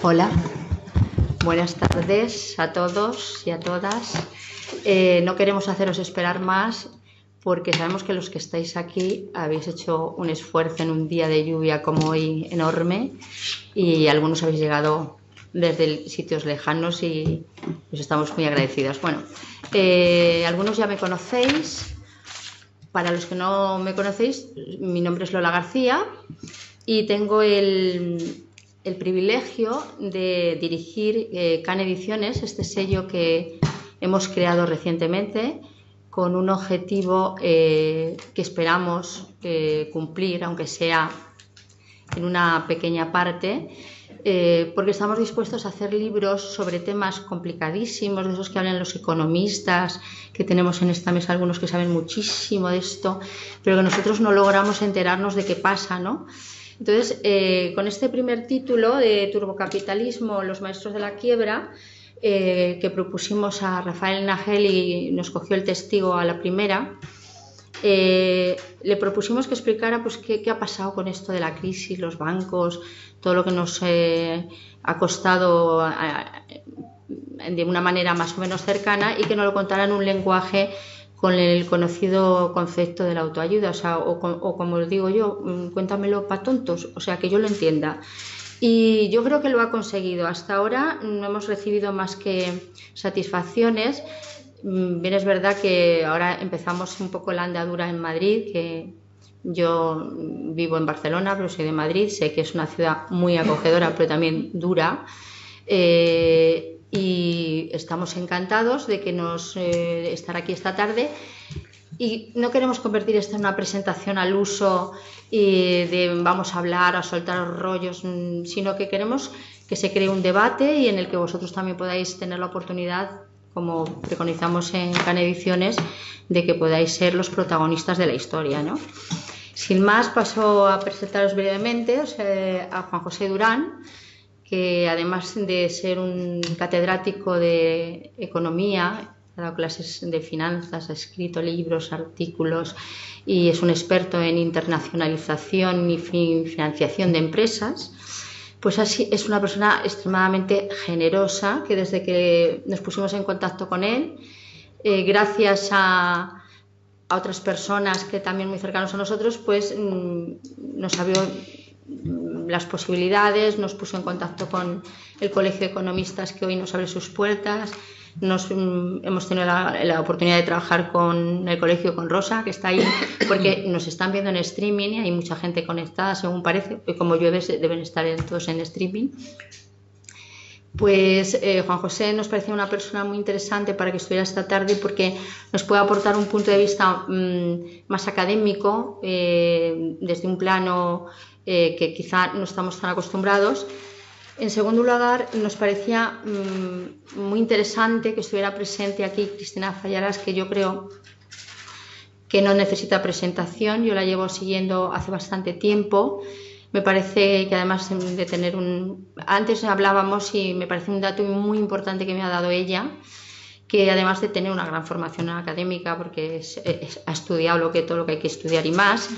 Hola, buenas tardes a todos y a todas. No queremos haceros esperar más porque sabemos que los que estáis aquí habéis hecho un esfuerzo en un día de lluvia como hoy enorme y algunos habéis llegado desde sitios lejanos y os estamos muy agradecidos. Bueno, algunos ya me conocéis. Para los que no me conocéis, mi nombre es Lola García y tengo el privilegio de dirigir Can Ediciones, este sello que hemos creado recientemente con un objetivo que esperamos cumplir, aunque sea en una pequeña parte, porque estamos dispuestos a hacer libros sobre temas complicadísimos, de esos que hablan los economistas, que tenemos en esta mesa algunos que saben muchísimo de esto, pero que nosotros no logramos enterarnos de qué pasa, ¿no? Entonces, con este primer título de Turbocapitalismo, los maestros de la quiebra, que propusimos a Rafael Nagel y nos cogió el testigo a la primera, le propusimos que explicara pues, qué ha pasado con esto de la crisis, los bancos, todo lo que nos ha costado de una manera más o menos cercana y que nos lo contara en un lenguaje con el conocido concepto de la autoayuda, o como os digo yo, cuéntamelo para tontos, o sea, que yo lo entienda. Y yo creo que lo ha conseguido. Hasta ahora no hemos recibido más que satisfacciones. Bien, es verdad que ahora empezamos un poco la andadura en Madrid, que yo vivo en Barcelona, pero soy de Madrid, sé que es una ciudad muy acogedora, pero también dura, y estamos encantados de que estar aquí esta tarde. Y no queremos convertir esto en una presentación al uso de vamos a hablar, a soltar rollos, sino que queremos que se cree un debate y en el que vosotros también podáis tener la oportunidad, como preconizamos en Can Ediciones, de que podáis ser los protagonistas de la historia, ¿no? Sin más, paso a presentaros brevemente a Juan José Durán, que además de ser un catedrático de economía, ha dado clases de finanzas, ha escrito libros, artículos y es un experto en internacionalización y financiación de empresas. Pues así es una persona extremadamente generosa que desde que nos pusimos en contacto con él, gracias a otras personas que también muy cercanos a nosotros, pues nos abrió las posibilidades, nos puso en contacto con el Colegio de Economistas que hoy nos abre sus puertas. Hemos tenido la oportunidad de trabajar con el colegio, con Rosa, que está ahí, porque nos están viendo en streaming y hay mucha gente conectada, según parece, y como llueve deben estar todos en streaming. Pues Juan José nos parecía una persona muy interesante para que estuviera esta tarde porque nos puede aportar un punto de vista más académico, desde un plano que quizá no estamos tan acostumbrados. En segundo lugar, nos parecía muy interesante que estuviera presente aquí Cristina Fallaras, que yo creo que no necesita presentación. Yo la llevo siguiendo hace bastante tiempo. Me parece que además de tener Antes hablábamos y me parece un dato muy importante que me ha dado ella, que además de tener una gran formación académica, porque ha estudiado todo lo que hay que estudiar y más,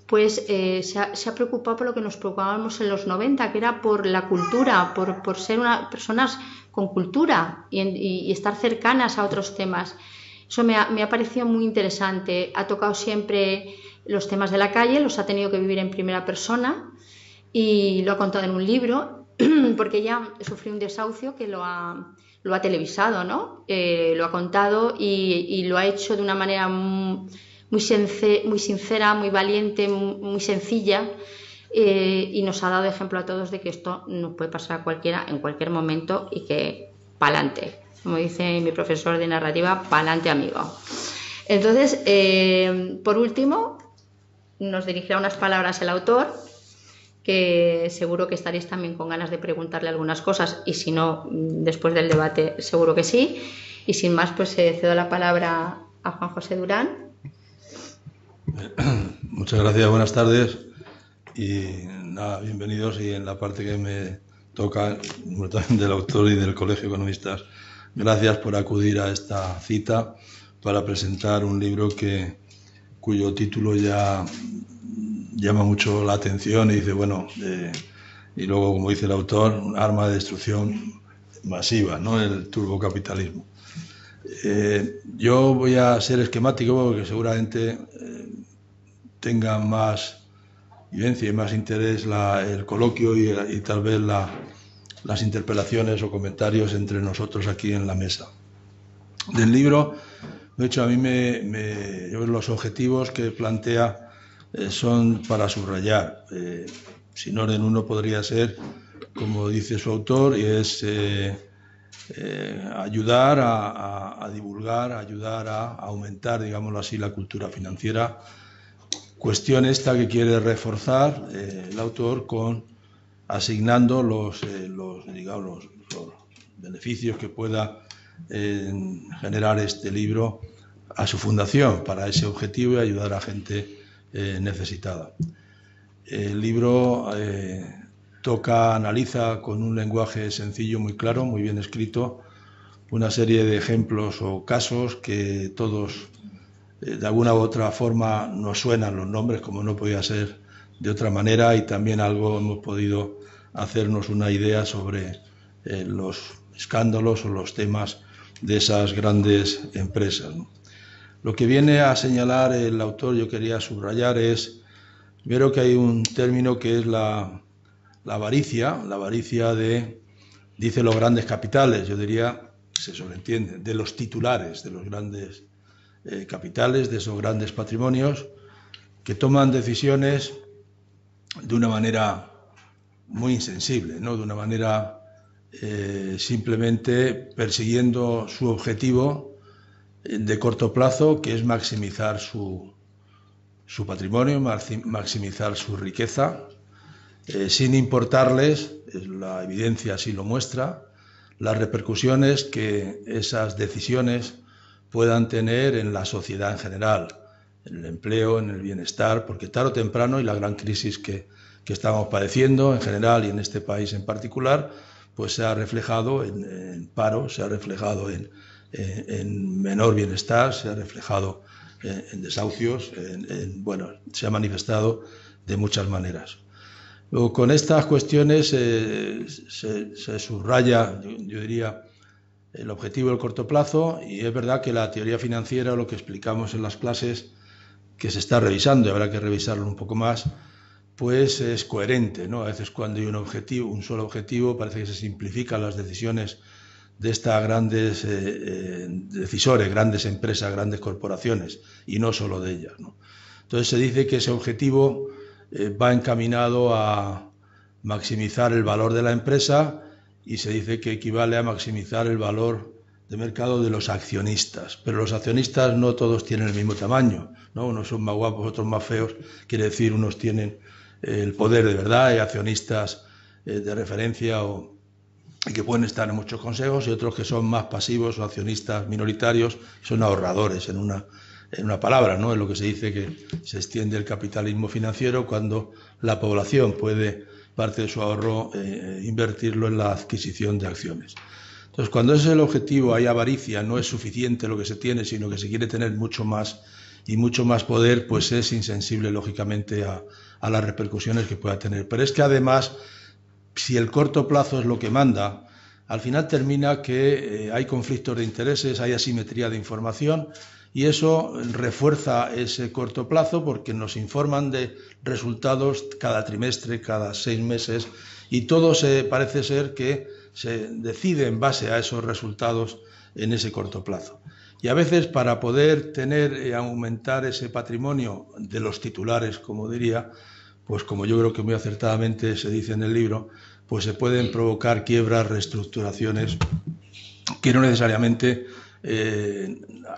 pues se ha preocupado por lo que nos preocupábamos en los 90, que era por la cultura, por ser personas con cultura y estar cercanas a otros temas. Eso me ha parecido muy interesante. Ha tocado siempre los temas de la calle, los ha tenido que vivir en primera persona y lo ha contado en un libro, porque ella sufrió un desahucio que lo ha televisado, ¿no? Lo ha contado y lo ha hecho de una manera muy sincera, muy valiente, muy sencilla, y nos ha dado ejemplo a todos de que esto nos puede pasar a cualquiera en cualquier momento y que pa'lante, como dice mi profesor de narrativa, pa'lante amigo. Entonces, por último, nos dirigirá unas palabras el autor, que seguro que estaréis también con ganas de preguntarle algunas cosas y si no, después del debate seguro que sí. Y sin más, pues cedo la palabra a Juan José Durán. Muchas gracias, buenas tardes y nada, bienvenidos. Y en la parte que me toca, también del autor y del Colegio de Economistas, gracias por acudir a esta cita para presentar un libro cuyo título ya llama mucho la atención y dice, bueno, y luego, como dice el autor, un arma de destrucción masiva, ¿no? El turbocapitalismo. Yo voy a ser esquemático porque seguramente tenga más vivencia y más interés el coloquio y tal vez las interpelaciones o comentarios entre nosotros aquí en la mesa. Del libro, de hecho, a mí yo creo los objetivos que plantea son para subrayar. Sin orden uno podría ser, como dice su autor, y es ayudar a divulgar, ayudar a aumentar, digámoslo así, la cultura financiera. Cuestión esta que quiere reforzar el autor asignando los beneficios que pueda generar este libro a su fundación para ese objetivo y ayudar a gente necesitada. El libro analiza con un lenguaje sencillo, muy claro, muy bien escrito, una serie de ejemplos o casos que todos de alguna u otra forma nos suenan los nombres, como no podía ser de otra manera, y también algo hemos podido hacernos una idea sobre los escándalos o los temas de esas grandes empresas, ¿no? Lo que viene a señalar el autor, yo quería subrayar, es, creo que hay un término que es la avaricia dice los grandes capitales, yo diría, se sobreentiende, de los titulares de los grandes capitales, de esos grandes patrimonios, que toman decisiones de una manera muy insensible, ¿no? De una manera simplemente persiguiendo su objetivo de corto plazo, que es maximizar su patrimonio, maximizar su riqueza, sin importarles, la evidencia así lo muestra, las repercusiones que esas decisiones puedan tener en la sociedad en general, en el empleo, en el bienestar, porque tarde o temprano, y la gran crisis que estamos padeciendo en general y en este país en particular, pues se ha reflejado en paro, se ha reflejado en menor bienestar, se ha reflejado en desahucios, bueno, se ha manifestado de muchas maneras. Luego, con estas cuestiones se subraya, yo diría, el objetivo del corto plazo, y es verdad que la teoría financiera, lo que explicamos en las clases, que se está revisando y habrá que revisarlo un poco más, pues es coherente, ¿no? A veces cuando hay un solo objetivo, parece que se simplifican las decisiones de estas grandes decisores, grandes empresas, grandes corporaciones, y no solo de ellas, ¿no? Entonces se dice que ese objetivo va encaminado a maximizar el valor de la empresa, y se dice que equivale a maximizar el valor de mercado de los accionistas. Pero los accionistas no todos tienen el mismo tamaño, ¿no? Unos son más guapos, otros más feos. Quiere decir, unos tienen el poder de verdad, hay accionistas de referencia y que pueden estar en muchos consejos, y otros que son más pasivos o accionistas minoritarios, son ahorradores, en una palabra, ¿no? Es lo que se dice, que se extiende el capitalismo financiero cuando la población puede parte de su ahorro invertirlo en la adquisición de acciones. Entonces, cuando ese es el objetivo, hay avaricia, no es suficiente lo que se tiene, sino que se quiere tener mucho más y mucho más poder, pues es insensible, lógicamente, a las repercusiones que pueda tener. Pero es que además, si el corto plazo es lo que manda, al final termina que hay conflictos de intereses, hay asimetría de información, y eso refuerza ese corto plazo porque nos informan de resultados cada trimestre, cada 6 meses, y todo parece ser que se decide en base a esos resultados en ese corto plazo. Y a veces, para poder aumentar ese patrimonio de los titulares, como diría, pues como yo creo que muy acertadamente se dice en el libro, pues se pueden provocar quiebras, reestructuraciones, que no necesariamente,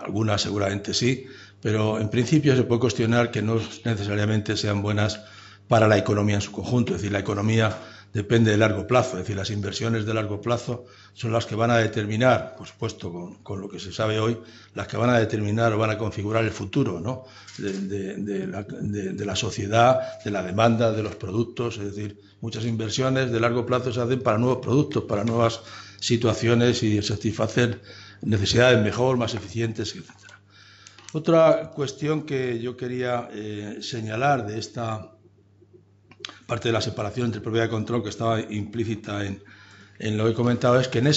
algunas seguramente sí, pero en principio se puede cuestionar que no necesariamente sean buenas para la economía en su conjunto. Es decir, la economía depende de largo plazo, es decir, las inversiones de largo plazo son las que van a determinar, por supuesto, con lo que se sabe hoy, las que van a determinar o van a configurar el futuro, ¿no? de la sociedad, de la demanda, de los productos. Es decir, muchas inversiones de largo plazo se hacen para nuevos productos, para nuevas situaciones y satisfacer necesidades mejor, más eficientes, etc. Otra cuestión que yo quería señalar de esta parte de la separación entre propiedad y control que estaba implícita en lo que he comentado, es que en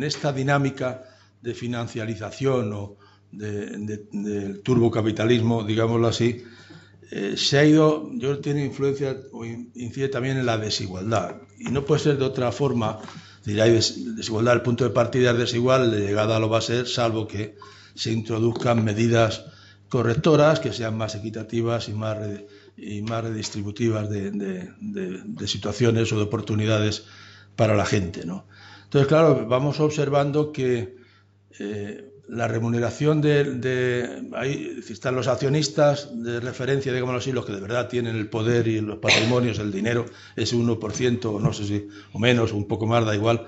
esta dinámica de financiarización o del turbocapitalismo, digámoslo así, se ha ido, yo creo que tiene influencia o incide también en la desigualdad. Y no puede ser de otra forma. Si hay desigualdad, el punto de partida es desigual, de llegada lo va a ser, salvo que se introduzcan medidas correctoras que sean más equitativas y más redistributivas de situaciones o de oportunidades para la gente, ¿no? Entonces, claro, vamos observando que la remuneración ahí están los accionistas de referencia, digámoslo así, los que de verdad tienen el poder y los patrimonios, el dinero, ese 1%, o no sé si, o menos, o un poco más, da igual,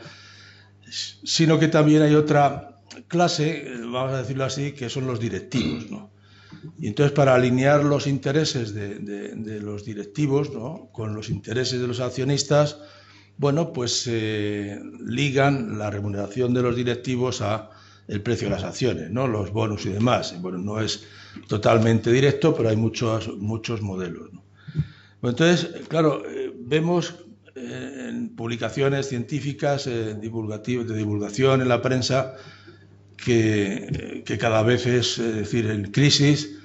sino que también hay otra clase, vamos a decirlo así, que son los directivos, ¿no? Y entonces, para alinear los intereses de los directivos, ¿no?, con los intereses de los accionistas, bueno, pues ligan la remuneración de los directivos a el precio de las acciones, ¿no?, los bonos y demás. Bueno, no es totalmente directo, pero hay muchos modelos, ¿no? Bueno, entonces, claro, vemos en publicaciones científicas de divulgación en la prensa que cada vez es decir, en crisis,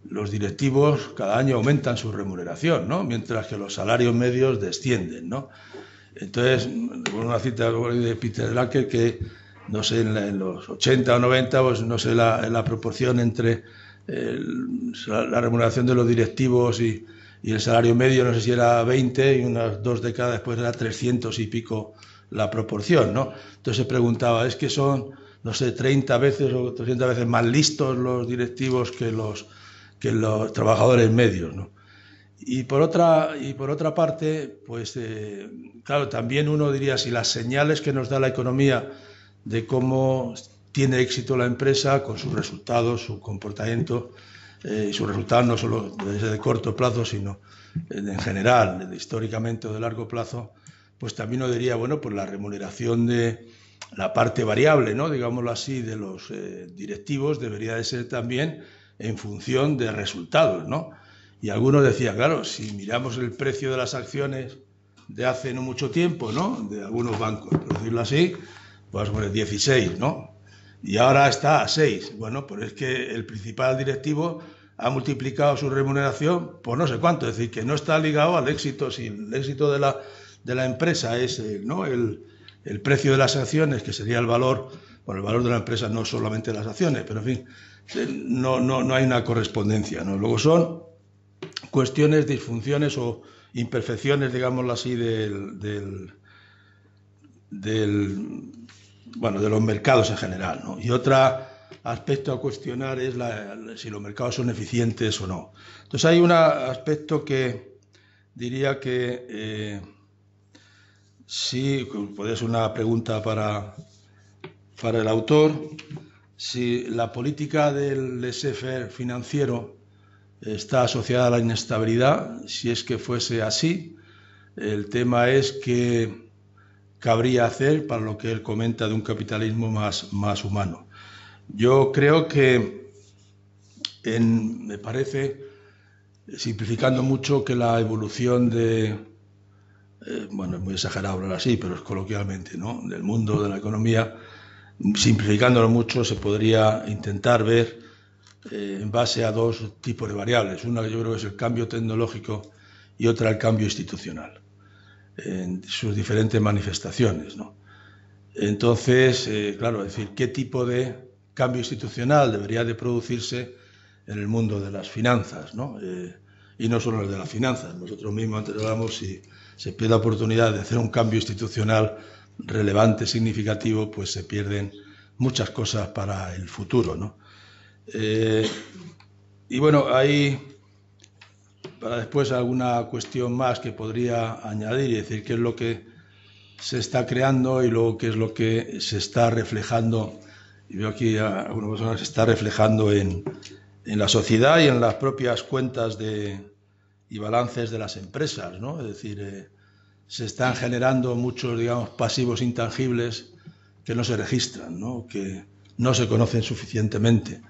los directivos cada año aumentan su remuneración, ¿no?, mientras que los salarios medios descienden, ¿no? Entonces, una cita de Peter Drucker que, no sé, en los 80 o 90, pues no sé la proporción entre la remuneración de los directivos y el salario medio, no sé si era 20 y unas 2 décadas después era 300 y pico la proporción, ¿no? Entonces se preguntaba, ¿es que son, no sé, 30 veces o 300 veces más listos los directivos que los trabajadores medios, ¿no? Y por otra parte, pues claro, también uno diría, si las señales que nos da la economía de cómo tiene éxito la empresa con sus resultados, su comportamiento, y sus resultados no solo de corto plazo, sino en general, históricamente o de largo plazo, pues también uno diría, bueno, pues la remuneración de la parte variable, ¿no?, digámoslo así, de los directivos debería de ser también en función de resultados, ¿no? Y algunos decían, claro, si miramos el precio de las acciones de hace no mucho tiempo, ¿no?, de algunos bancos, por decirlo así, pues bueno, 16, ¿no?, y ahora está a 6. Bueno, pues es que el principal directivo ha multiplicado su remuneración por no sé cuánto, es decir, que no está ligado al éxito. Si el éxito de la empresa es ¿no?, el precio de las acciones, que sería el valor, bueno, el valor de la empresa no solamente las acciones, pero en fin, no hay una correspondencia, ¿no? Luego son cuestiones, disfunciones o imperfecciones, digámoslo así, de los mercados en general, ¿no? Y otro aspecto a cuestionar es si los mercados son eficientes o no. Entonces hay un aspecto que diría que sí, puede ser una pregunta para el autor, si la política del laissez-faire financiero está asociada a la inestabilidad. Si es que fuese así, el tema es que cabría hacer para lo que él comenta de un capitalismo más humano. Yo creo que, me parece, simplificando mucho, que la evolución bueno, es muy exagerado hablar así, pero es coloquialmente, ¿no?, del mundo de la economía, simplificándolo mucho, se podría intentar ver en base a dos tipos de variables. Una que yo creo que es el cambio tecnológico y otra el cambio institucional, en sus diferentes manifestaciones, ¿no? Entonces, claro, es decir, ¿qué tipo de cambio institucional debería de producirse en el mundo de las finanzas, ¿no? Y no solo en el de las finanzas. Nosotros mismos antes hablamos, si se pierde la oportunidad de hacer un cambio institucional relevante, significativo, pues se pierden muchas cosas para el futuro, ¿no? Y bueno, hay para después alguna cuestión más que podría añadir y decir qué es lo que se está creando y luego qué es lo que se está reflejando. Y veo aquí a alguna persona que se está reflejando en la sociedad y en las propias cuentas y balances de las empresas, ¿no? Es decir, se están generando muchos, digamos, pasivos intangibles que no se registran, ¿no?, que no se conocen suficientemente.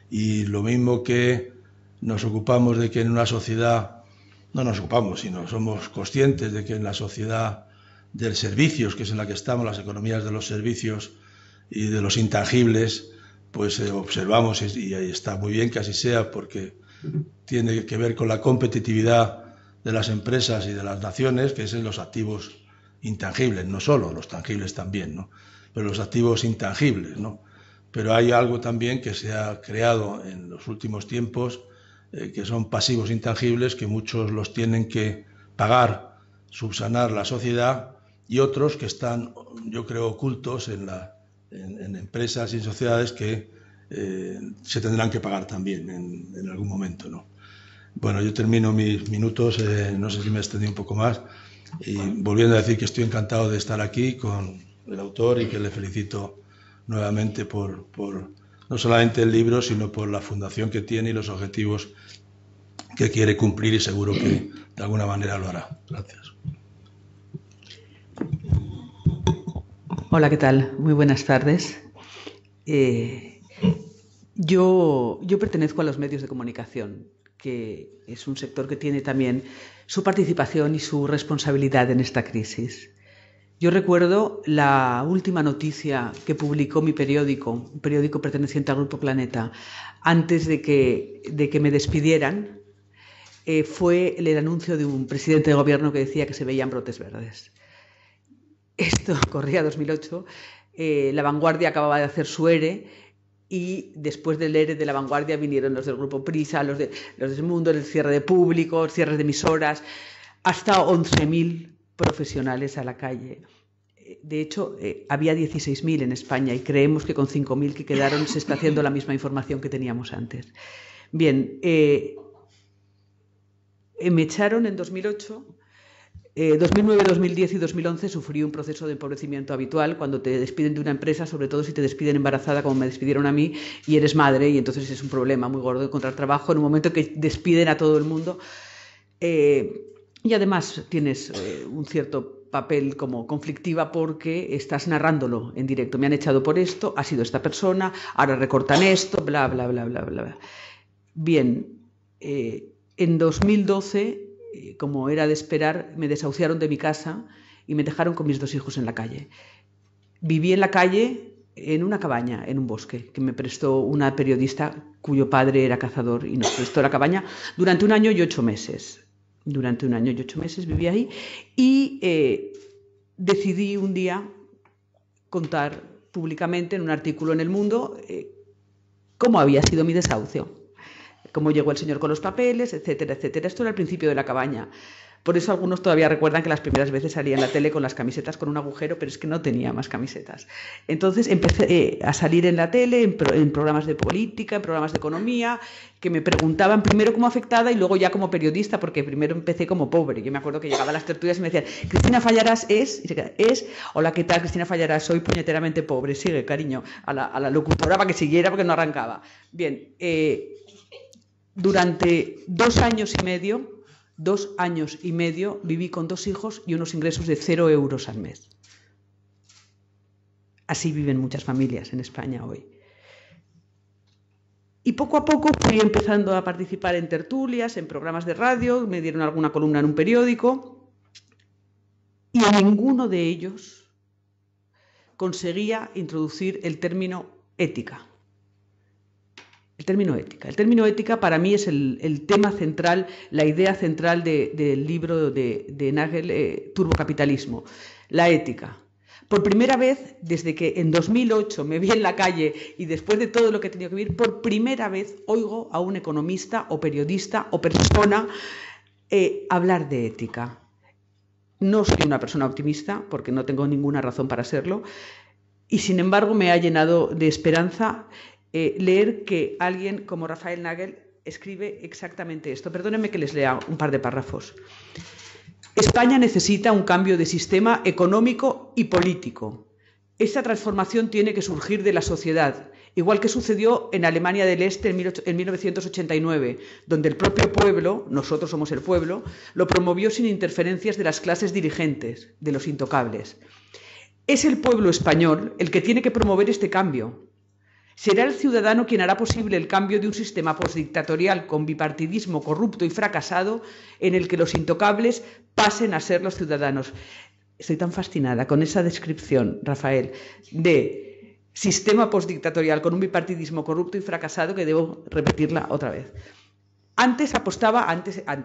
Y lo mismo que nos ocupamos de que en una sociedad no nos ocupamos, sino somos conscientes de que en la sociedad de servicios, que es en la que estamos, las economías de los servicios y de los intangibles, pues observamos, y está muy bien que así sea, porque tiene que ver con la competitividad de las empresas y de las naciones, que es en los activos intangibles, no solo, los tangibles también, ¿no? Pero los activos intangibles, ¿no? Pero hay algo también que se ha creado en los últimos tiempos, que son pasivos intangibles, que muchos los tienen que pagar, subsanar la sociedad, y otros que están, yo creo, ocultos en empresas y sociedades que se tendrán que pagar también en algún momento, ¿no? Bueno, yo termino mis minutos, no sé si me extendí un poco más, y volviendo a decir que estoy encantado de estar aquí con el autor y que le felicito nuevamente por no solamente el libro, sino por la fundación que tiene y los objetivos que quiere cumplir, y seguro que de alguna manera lo hará. Gracias. Hola, ¿qué tal? Muy buenas tardes. Yo pertenezco a los medios de comunicación, que es un sector que tiene también su participación y su responsabilidad en esta crisis. Yo recuerdo la última noticia que publicó mi periódico, un periódico perteneciente al Grupo Planeta, antes de que me despidieran, fue el anuncio de un presidente de gobierno que decía que se veían brotes verdes. Esto corría 2008, La Vanguardia acababa de hacer su ERE, y después del ERE de La Vanguardia vinieron los del Grupo Prisa, los del Mundo, el cierre de públicos, cierres de emisoras, hasta 11.000 profesionales a la calle. De hecho, había 16.000 en España, y creemos que con 5.000 que quedaron se está haciendo la misma información que teníamos antes. Bien, me echaron en 2008. 2009, 2010 y 2011 sufrí un proceso de empobrecimiento habitual cuando te despiden de una empresa, sobre todo si te despiden embarazada, como me despidieron a mí, y eres madre, y entonces es un problema muy gordo encontrar trabajo en un momento que despiden a todo el mundo. Y además tienes un cierto papel como conflictiva porque estás narrándolo en directo. Me han echado por esto, ha sido esta persona, ahora recortan esto, bla, bla, bla, bla, bla. Bien, en 2012... como era de esperar, me desahuciaron de mi casa y me dejaron con mis 2 hijos en la calle. Viví en la calle, en una cabaña, en un bosque, que me prestó una periodista cuyo padre era cazador, y nos prestó la cabaña durante 1 año y 8 meses. Durante 1 año y 8 meses viví ahí, y decidí un día contar públicamente en un artículo en El Mundo cómo había sido mi desahucio, cómo llegó el señor con los papeles, etcétera, etcétera. Esto era el principio de la cabaña. Por eso algunos todavía recuerdan que las primeras veces salía en la tele con las camisetas con un agujero, pero es que no tenía más camisetas. Entonces empecé a salir en la tele, en programas de política, en programas de economía, que me preguntaban primero como afectada y luego ya como periodista, porque primero empecé como pobre. Yo me acuerdo que llegaba a las tertulias y me decían: Cristina Fallarás es, hola, ¿qué tal? Cristina Fallarás, soy puñeteramente pobre. Sigue, cariño, a la locutora para que siguiera, porque no arrancaba. Bien, durante 2 años y medio viví con 2 hijos y unos ingresos de 0 euros al mes. Así viven muchas familias en España hoy. Y poco a poco fui empezando a participar en tertulias, en programas de radio, me dieron alguna columna en un periódico, y en ninguno de ellos conseguía introducir el término ética. El término ética para mí es el tema central, la idea central del libro de Nagel, Turbocapitalismo, la ética. Por primera vez, desde que en 2008 me vi en la calle y después de todo lo que he tenido que vivir, por primera vez oigo a un economista o periodista o persona hablar de ética. No soy una persona optimista, porque no tengo ninguna razón para serlo, y sin embargo me ha llenado de esperanza leer que alguien como Rafael Nagel escribe exactamente esto. Perdónenme que les lea un par de párrafos. España necesita un cambio de sistema económico y político. Esta transformación tiene que surgir de la sociedad, igual que sucedió en Alemania del Este en 1989, donde el propio pueblo, nosotros somos el pueblo, lo promovió sin interferencias de las clases dirigentes, de los intocables. Es el pueblo español el que tiene que promover este cambio. Será el ciudadano quien hará posible el cambio de un sistema postdictatorial con bipartidismo corrupto y fracasado en el que los intocables pasen a ser los ciudadanos. Estoy tan fascinada con esa descripción, Rafael, de sistema postdictatorial con un bipartidismo corrupto y fracasado que debo repetirla otra vez. Antes apostaba,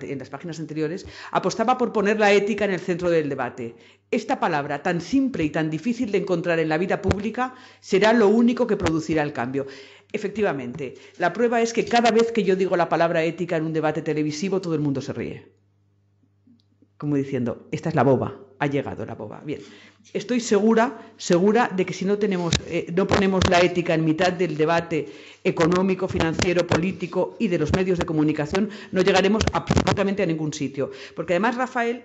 en las páginas anteriores, apostaba por poner la ética en el centro del debate. Esta palabra tan simple y tan difícil de encontrar en la vida pública será lo único que producirá el cambio. Efectivamente, la prueba es que cada vez que yo digo la palabra ética en un debate televisivo, todo el mundo se ríe. Como diciendo, esta es la boba, ha llegado la boba. Bien, estoy segura de que si no ponemos la ética en mitad del debate económico, financiero, político y de los medios de comunicación, no llegaremos absolutamente a ningún sitio. Porque además Rafael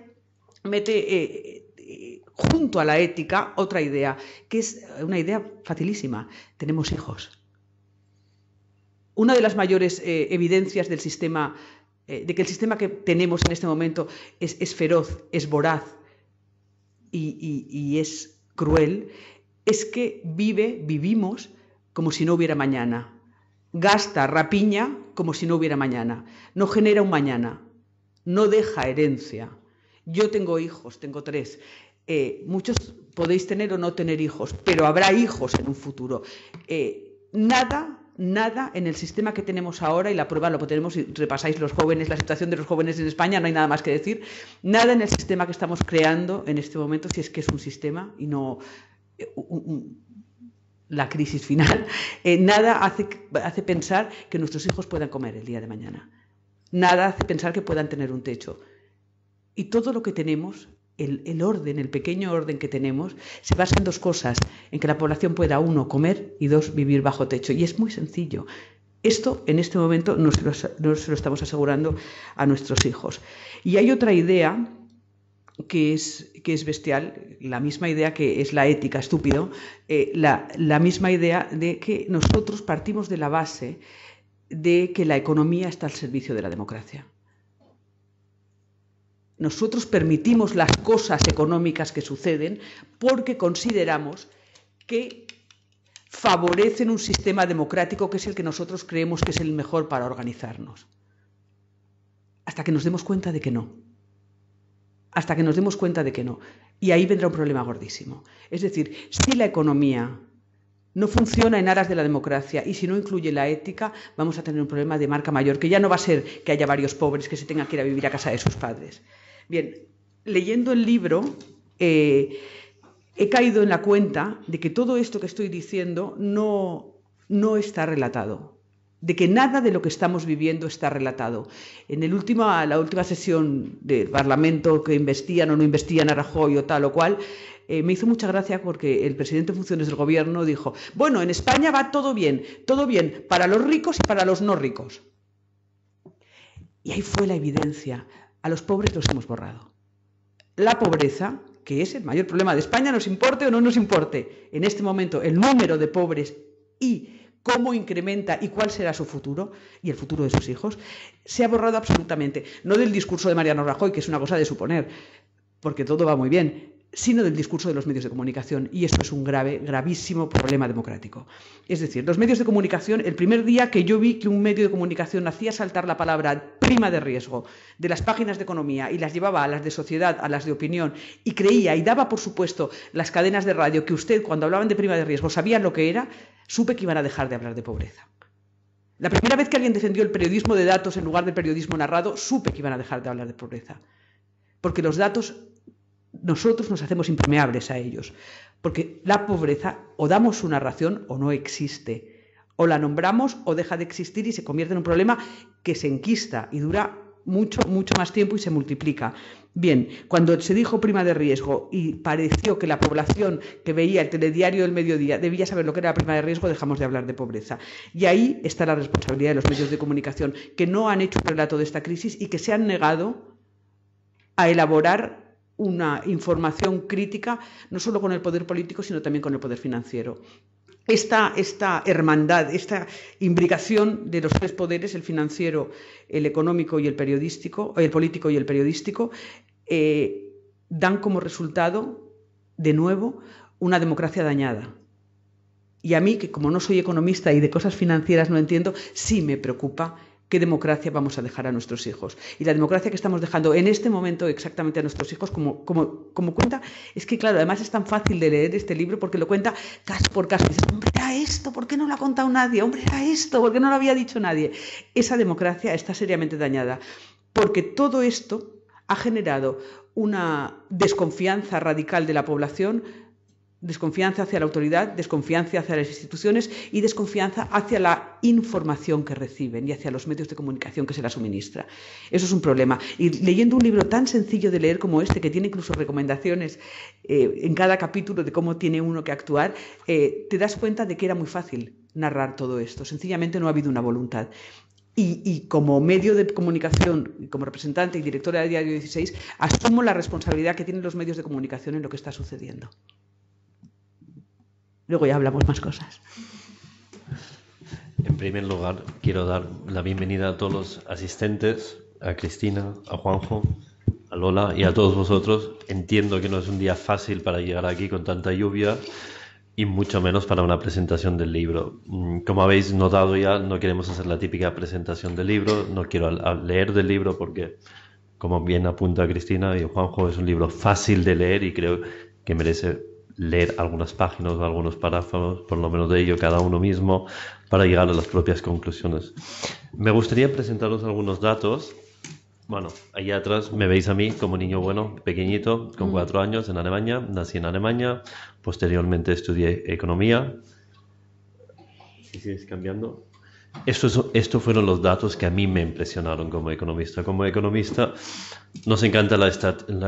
mete junto a la ética otra idea, que es una idea facilísima. Tenemos hijos. Una de las mayores evidencias del sistema, de que el sistema que tenemos en este momento es feroz, es voraz y es cruel, es que vivimos como si no hubiera mañana. Gasta, rapiña como si no hubiera mañana. No genera un mañana. No deja herencia. Yo tengo hijos, tengo 3. Muchos podéis tener o no tener hijos, pero habrá hijos en un futuro. Nada en el sistema que tenemos ahora, y la prueba lo tenemos, si repasáis los jóvenes, la situación de los jóvenes en España, no hay nada más que decir, nada en el sistema que estamos creando en este momento, si es que es un sistema y no la crisis final, nada hace pensar que nuestros hijos puedan comer el día de mañana. Nada hace pensar que puedan tener un techo. Y todo lo que tenemos, el orden, el pequeño orden que tenemos, se basa en 2 cosas: en que la población pueda, 1, comer, y 2, vivir bajo techo. Y es muy sencillo. Esto, en este momento, no se lo estamos asegurando a nuestros hijos. Y hay otra idea que es bestial, la misma idea que es la ética, estúpido, la misma idea de que nosotros partimos de la base de que la economía está al servicio de la democracia. Nosotros permitimos las cosas económicas que suceden porque consideramos que favorecen un sistema democrático que es el que nosotros creemos que es el mejor para organizarnos. Hasta que nos demos cuenta de que no. Hasta que nos demos cuenta de que no. Y ahí vendrá un problema gordísimo. Es decir, si la economía no funciona en aras de la democracia y si no incluye la ética, vamos a tener un problema de marca mayor, que ya no va a ser que haya varios pobres que se tengan que ir a vivir a casa de sus padres. Bien, leyendo el libro he caído en la cuenta de que todo esto que estoy diciendo no está relatado, de que nada de lo que estamos viviendo está relatado. En la última sesión del Parlamento, que investían o no investían a Rajoy o tal o cual, me hizo mucha gracia porque el presidente en funciones del gobierno dijo: bueno, en España va todo bien para los ricos y para los no ricos. Y ahí fue la evidencia. A los pobres los hemos borrado. La pobreza, que es el mayor problema de España, nos importe o no nos importe, en este momento el número de pobres y cómo incrementa y cuál será su futuro y el futuro de sus hijos, se ha borrado absolutamente. No del discurso de Mariano Rajoy, que es una cosa de suponer, porque todo va muy bien, sino del discurso de los medios de comunicación. Y eso es un gravísimo problema democrático. Es decir, los medios de comunicación, el primer día que yo vi que un medio de comunicación hacía saltar la palabra prima de riesgo de las páginas de economía y las llevaba a las de sociedad, a las de opinión, y creía y daba por supuesto las cadenas de radio que usted, cuando hablaban de prima de riesgo, sabía lo que era, supe que iban a dejar de hablar de pobreza. La primera vez que alguien defendió el periodismo de datos en lugar del periodismo narrado, supe que iban a dejar de hablar de pobreza. Porque los datos, nosotros nos hacemos impermeables a ellos. Porque la pobreza, o damos su narración o no existe. O la nombramos o deja de existir y se convierte en un problema que se enquista y dura mucho más tiempo y se multiplica. Bien, cuando se dijo prima de riesgo y pareció que la población que veía el telediario del mediodía debía saber lo que era la prima de riesgo, dejamos de hablar de pobreza. Y ahí está la responsabilidad de los medios de comunicación, que no han hecho un relato de esta crisis y que se han negado a elaborar una información crítica, no solo con el poder político, sino también con el poder financiero. Esta hermandad, esta imbricación de los 3 poderes, el financiero, el económico y el periodístico, el político y el periodístico, dan como resultado, de nuevo, una democracia dañada. Y a mí, que como no soy economista y de cosas financieras no entiendo, sí me preocupa qué democracia vamos a dejar a nuestros hijos. Y la democracia que estamos dejando en este momento exactamente a nuestros hijos, como cuenta, es que claro, además es tan fácil de leer este libro porque lo cuenta caso por caso. Y dices, hombre, era esto, ¿por qué no lo ha contado nadie? Hombre, era esto, ¿por qué no lo había dicho nadie? Esa democracia está seriamente dañada porque todo esto ha generado una desconfianza radical de la población, desconfianza hacia la autoridad, desconfianza hacia las instituciones y desconfianza hacia la información que reciben y hacia los medios de comunicación que se la suministra. Eso es un problema. Y leyendo un libro tan sencillo de leer como este, que tiene incluso recomendaciones en cada capítulo de cómo tiene uno que actuar, te das cuenta de que era muy fácil narrar todo esto. Sencillamente no ha habido una voluntad. Y como medio de comunicación, como representante y directora de Diario 16, asumo la responsabilidad que tienen los medios de comunicación en lo que está sucediendo. Luego ya hablamos más cosas. En primer lugar, quiero dar la bienvenida a todos los asistentes, a Cristina, a Juanjo, a Lola y a todos vosotros. Entiendo que no es un día fácil para llegar aquí con tanta lluvia y mucho menos para una presentación del libro. Como habéis notado ya, no queremos hacer la típica presentación del libro, no quiero leer del libro porque, como bien apunta Cristina y Juanjo, es un libro fácil de leer y creo que merece leer algunas páginas o algunos párrafos, por lo menos de ello, cada uno mismo, para llegar a las propias conclusiones. Me gustaría presentaros algunos datos. Bueno, allá atrás me veis a mí como niño bueno, pequeñito, con 4 años en Alemania. Nací en Alemania, posteriormente estudié economía. ¿Y sigues cambiando? Estos fueron los datos que a mí me impresionaron como economista. Como economista nos encanta la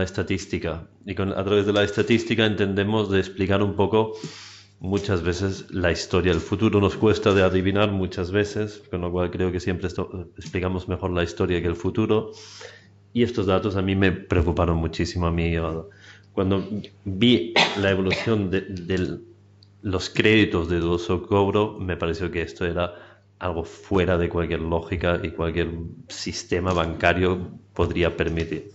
estadística y a través de la estadística entendemos de explicar un poco muchas veces la historia. El futuro nos cuesta de adivinar muchas veces, con lo cual creo que siempre explicamos mejor la historia que el futuro. Y estos datos a mí me preocuparon muchísimo a mi llegada. Cuando vi la evolución de los créditos de dudoso cobro, me pareció que esto era algo fuera de cualquier lógica y cualquier sistema bancario podría permitir.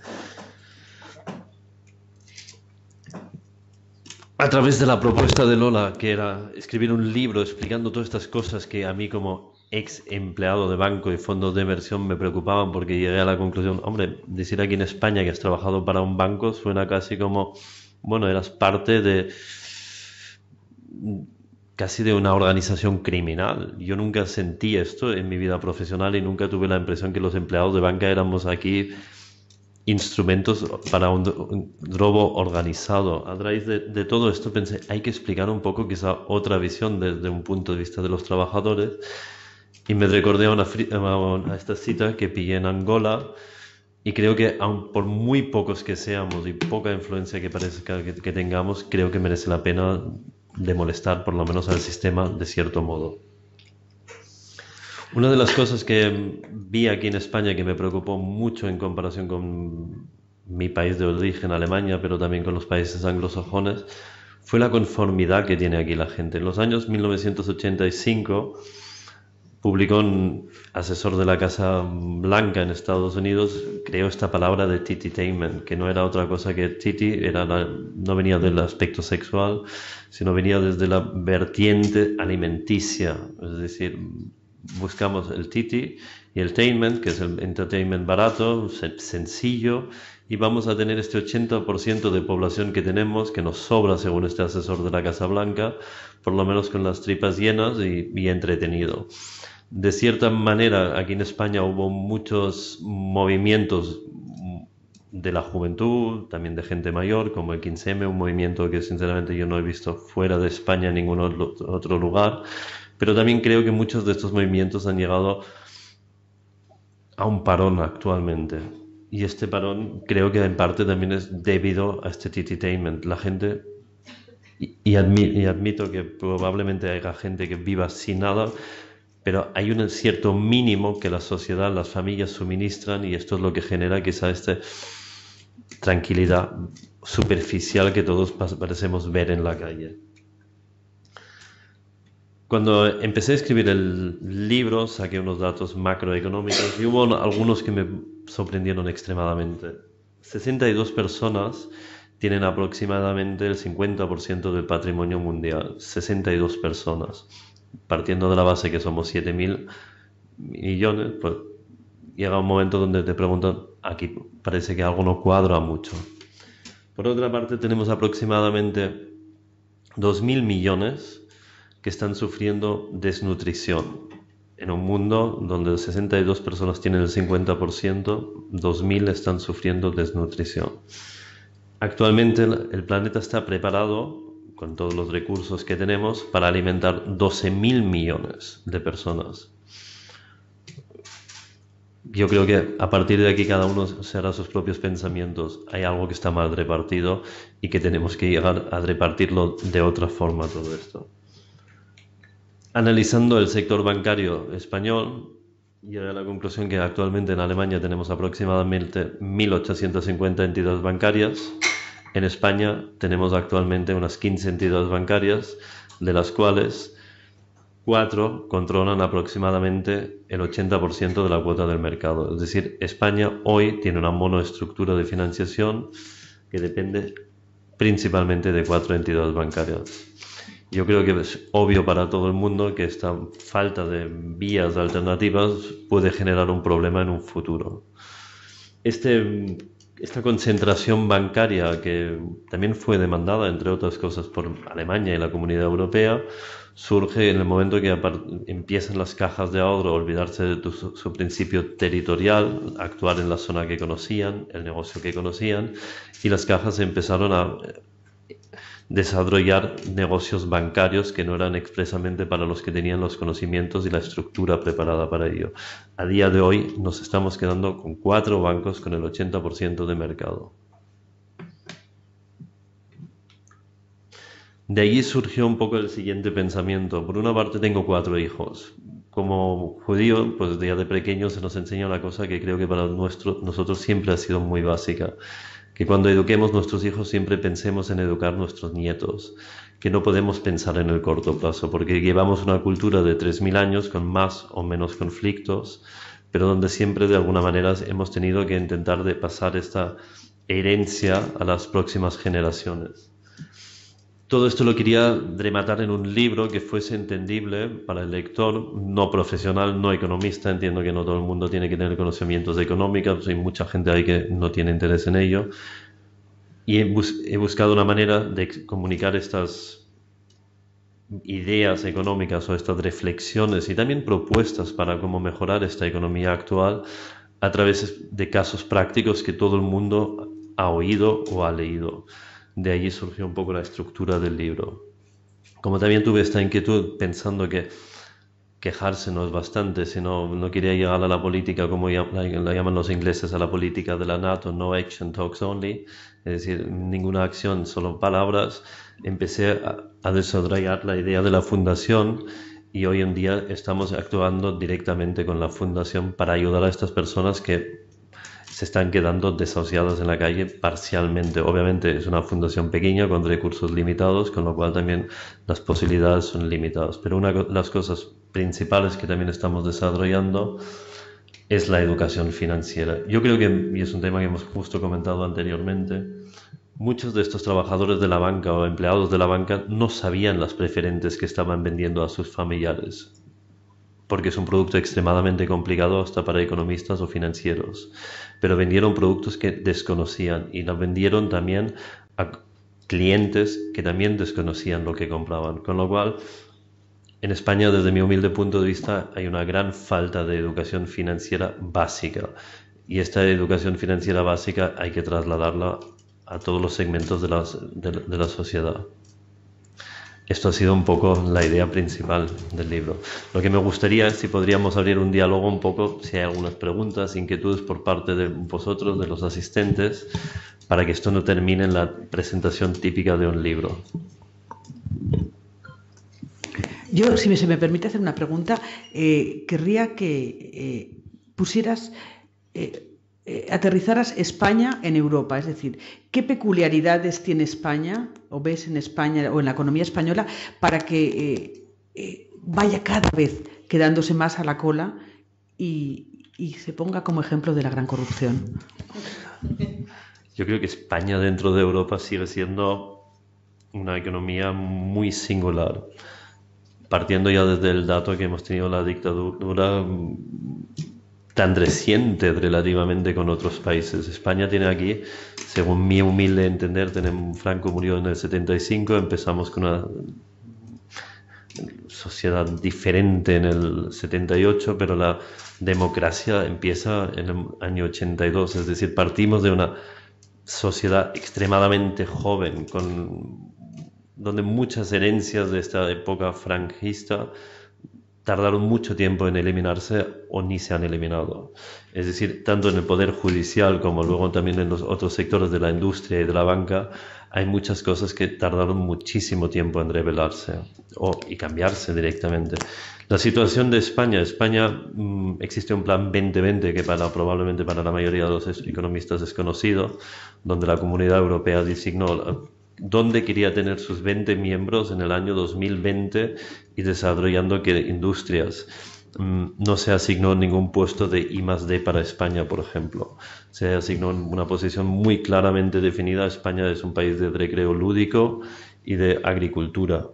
A través de la propuesta de Lola, que era escribir un libro explicando todas estas cosas que a mí como ex empleado de banco y fondos de inversión me preocupaban, porque llegué a la conclusión, hombre, decir aquí en España que has trabajado para un banco suena casi como, bueno, eras parte de casi de una organización criminal. Yo nunca sentí esto en mi vida profesional y nunca tuve la impresión que los empleados de banca éramos aquí instrumentos para un robo organizado. A raíz de todo esto pensé, hay que explicar un poco quizá otra visión desde un punto de vista de los trabajadores, y me recordé a esta cita que pillé en Angola, y creo que aun por muy pocos que seamos y poca influencia que parezca que tengamos, creo que merece la pena de molestar por lo menos al sistema de cierto modo. Una de las cosas que vi aquí en España que me preocupó mucho en comparación con mi país de origen, Alemania, pero también con los países anglosajones, fue la conformidad que tiene aquí la gente. En los años 1985 publicó un asesor de la Casa Blanca en Estados Unidos, creó esta palabra de tititainment, que no era otra cosa que titi, no venía del aspecto sexual, sino venía desde la vertiente alimenticia, es decir, buscamos el titi y el tainment, que es el entertainment barato, sencillo, y vamos a tener este 80% de población que tenemos, que nos sobra según este asesor de la Casa Blanca, por lo menos con las tripas llenas y entretenido. De cierta manera, aquí en España hubo muchos movimientos de la juventud, también de gente mayor, como el 15M, un movimiento que sinceramente yo no he visto fuera de España en ningún otro lugar, pero también creo que muchos de estos movimientos han llegado a un parón actualmente. Y este parón creo que en parte también es debido a este tititainment. La gente, y admito que probablemente haya gente que viva sin nada, pero hay un cierto mínimo que la sociedad, las familias suministran, y esto es lo que genera quizá esta tranquilidad superficial que todos parecemos ver en la calle. Cuando empecé a escribir el libro, saqué unos datos macroeconómicos y hubo algunos que me sorprendieron extremadamente. 62 personas tienen aproximadamente el 50% del patrimonio mundial, 62 personas. Partiendo de la base que somos 7.000 millones, pues llega un momento donde te preguntan, aquí parece que algo no cuadra mucho. Por otra parte, tenemos aproximadamente 2.000 millones que están sufriendo desnutrición. En un mundo donde 62 personas tienen el 50%, 2.000 están sufriendo desnutrición. Actualmente el planeta está preparado, con todos los recursos que tenemos, para alimentar 12.000 millones de personas. Yo creo que a partir de aquí cada uno se hará sus propios pensamientos. Hay algo que está mal repartido y que tenemos que llegar a repartirlo de otra forma todo esto. Analizando el sector bancario español, llegué a la conclusión que actualmente en Alemania tenemos aproximadamente 1.850 entidades bancarias. En España tenemos actualmente unas 15 entidades bancarias, de las cuales 4 controlan aproximadamente el 80% de la cuota del mercado. Es decir, España hoy tiene una monoestructura de financiación que depende principalmente de 4 entidades bancarias. Yo creo que es obvio para todo el mundo que esta falta de vías alternativas puede generar un problema en un futuro. Esta concentración bancaria, que también fue demandada, entre otras cosas, por Alemania y la Comunidad Europea, surge en el momento que empiezan las cajas de ahorro a olvidarse de su principio territorial, actuar en la zona que conocían, el negocio que conocían, y las cajas empezaron a desarrollar negocios bancarios que no eran expresamente para los que tenían los conocimientos y la estructura preparada para ello. A día de hoy nos estamos quedando con 4 bancos con el 80% de mercado. De allí surgió un poco el siguiente pensamiento. Por una parte tengo 4 hijos. Como judío, pues ya de pequeño se nos enseña una cosa que creo que para nosotros siempre ha sido muy básica. Que cuando eduquemos nuestros hijos siempre pensemos en educar nuestros nietos, que no podemos pensar en el corto plazo, porque llevamos una cultura de 3.000 años con más o menos conflictos, pero donde siempre de alguna manera hemos tenido que intentar de pasar esta herencia a las próximas generaciones. Todo esto lo quería rematar en un libro que fuese entendible para el lector, no profesional, no economista. Entiendo que no todo el mundo tiene que tener conocimientos de económica, pues hay mucha gente ahí que no tiene interés en ello. Y he buscado una manera de comunicar estas ideas económicas o estas reflexiones y también propuestas para cómo mejorar esta economía actual a través de casos prácticos que todo el mundo ha oído o ha leído. De allí surgió un poco la estructura del libro. Como también tuve esta inquietud pensando que quejarse no es bastante, sino no quería llegar a la política como la llaman los ingleses, a la política de la NATO, no action talks only, es decir, ninguna acción, solo palabras. Empecé a desarrollar la idea de la fundación y hoy en día estamos actuando directamente con la fundación para ayudar a estas personas que se están quedando desahuciadas en la calle parcialmente. Obviamente es una fundación pequeña con recursos limitados, con lo cual también las posibilidades son limitadas. Pero una de las cosas principales que también estamos desarrollando es la educación financiera. Yo creo que, y es un tema que hemos justo comentado anteriormente, muchos de estos trabajadores de la banca o empleados de la banca no sabían las preferentes que estaban vendiendo a sus familiares, porque es un producto extremadamente complicado hasta para economistas o financieros. Pero vendieron productos que desconocían y los vendieron también a clientes que también desconocían lo que compraban. Con lo cual, en España, desde mi humilde punto de vista, hay una gran falta de educación financiera básica. Y esta educación financiera básica hay que trasladarla a todos los segmentos de la sociedad. Esto ha sido un poco la idea principal del libro. Lo que me gustaría es si podríamos abrir un diálogo un poco, si hay algunas preguntas, inquietudes por parte de vosotros, de los asistentes, para que esto no termine en la presentación típica de un libro. Yo, si se me permite hacer una pregunta, querría que pusieras... aterrizaras España en Europa, es decir, ¿qué peculiaridades tiene España o ves en España o en la economía española para que vaya cada vez quedándose más a la cola y se ponga como ejemplo de la gran corrupción? yo creo que España dentro de Europa sigue siendo una economía muy singular. Partiendo ya desde el dato que hemos tenido la dictadura tan reciente relativamente con otros países. España tiene aquí, según mi humilde entender, Franco murió en el 75, empezamos con una sociedad diferente en el 78, pero la democracia empieza en el año 82, es decir, partimos de una sociedad extremadamente joven, donde muchas herencias de esta época franquista tardaron mucho tiempo en eliminarse o ni se han eliminado. Es decir, tanto en el poder judicial como luego también en los otros sectores de la industria y de la banca, hay muchas cosas que tardaron muchísimo tiempo en revelarse y cambiarse directamente. La situación de España, existe un plan 2020 que probablemente para la mayoría de los economistas es conocido, donde la Comunidad Europea designó dónde quería tener sus 20 miembros en el año 2020 y desarrollando que industrias. No se asignó ningún puesto de I+D para España, por ejemplo. Se asignó una posición muy claramente definida. España es un país de recreo lúdico y de agricultura.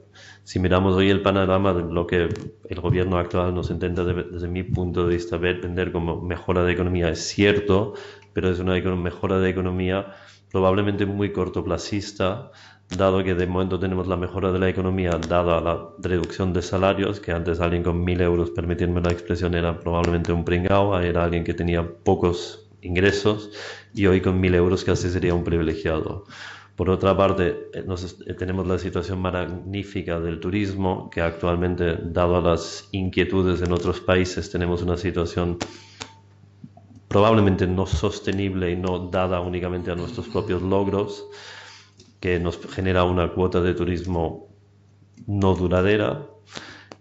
Si miramos hoy el panorama de lo que el gobierno actual nos intenta, desde mi punto de vista, vender como mejora de economía, es cierto, pero es una mejora de economía probablemente muy cortoplacista, dado que de momento tenemos la mejora de la economía dada la reducción de salarios, que antes alguien con 1.000 euros, permitiendo la expresión, era probablemente un pringao, era alguien que tenía pocos ingresos, y hoy con 1.000 euros casi sería un privilegiado. Por otra parte, tenemos la situación magnífica del turismo, que actualmente, dado las inquietudes en otros países, tenemos una situación probablemente no sostenible y no dada únicamente a nuestros propios logros, que nos genera una cuota de turismo no duradera.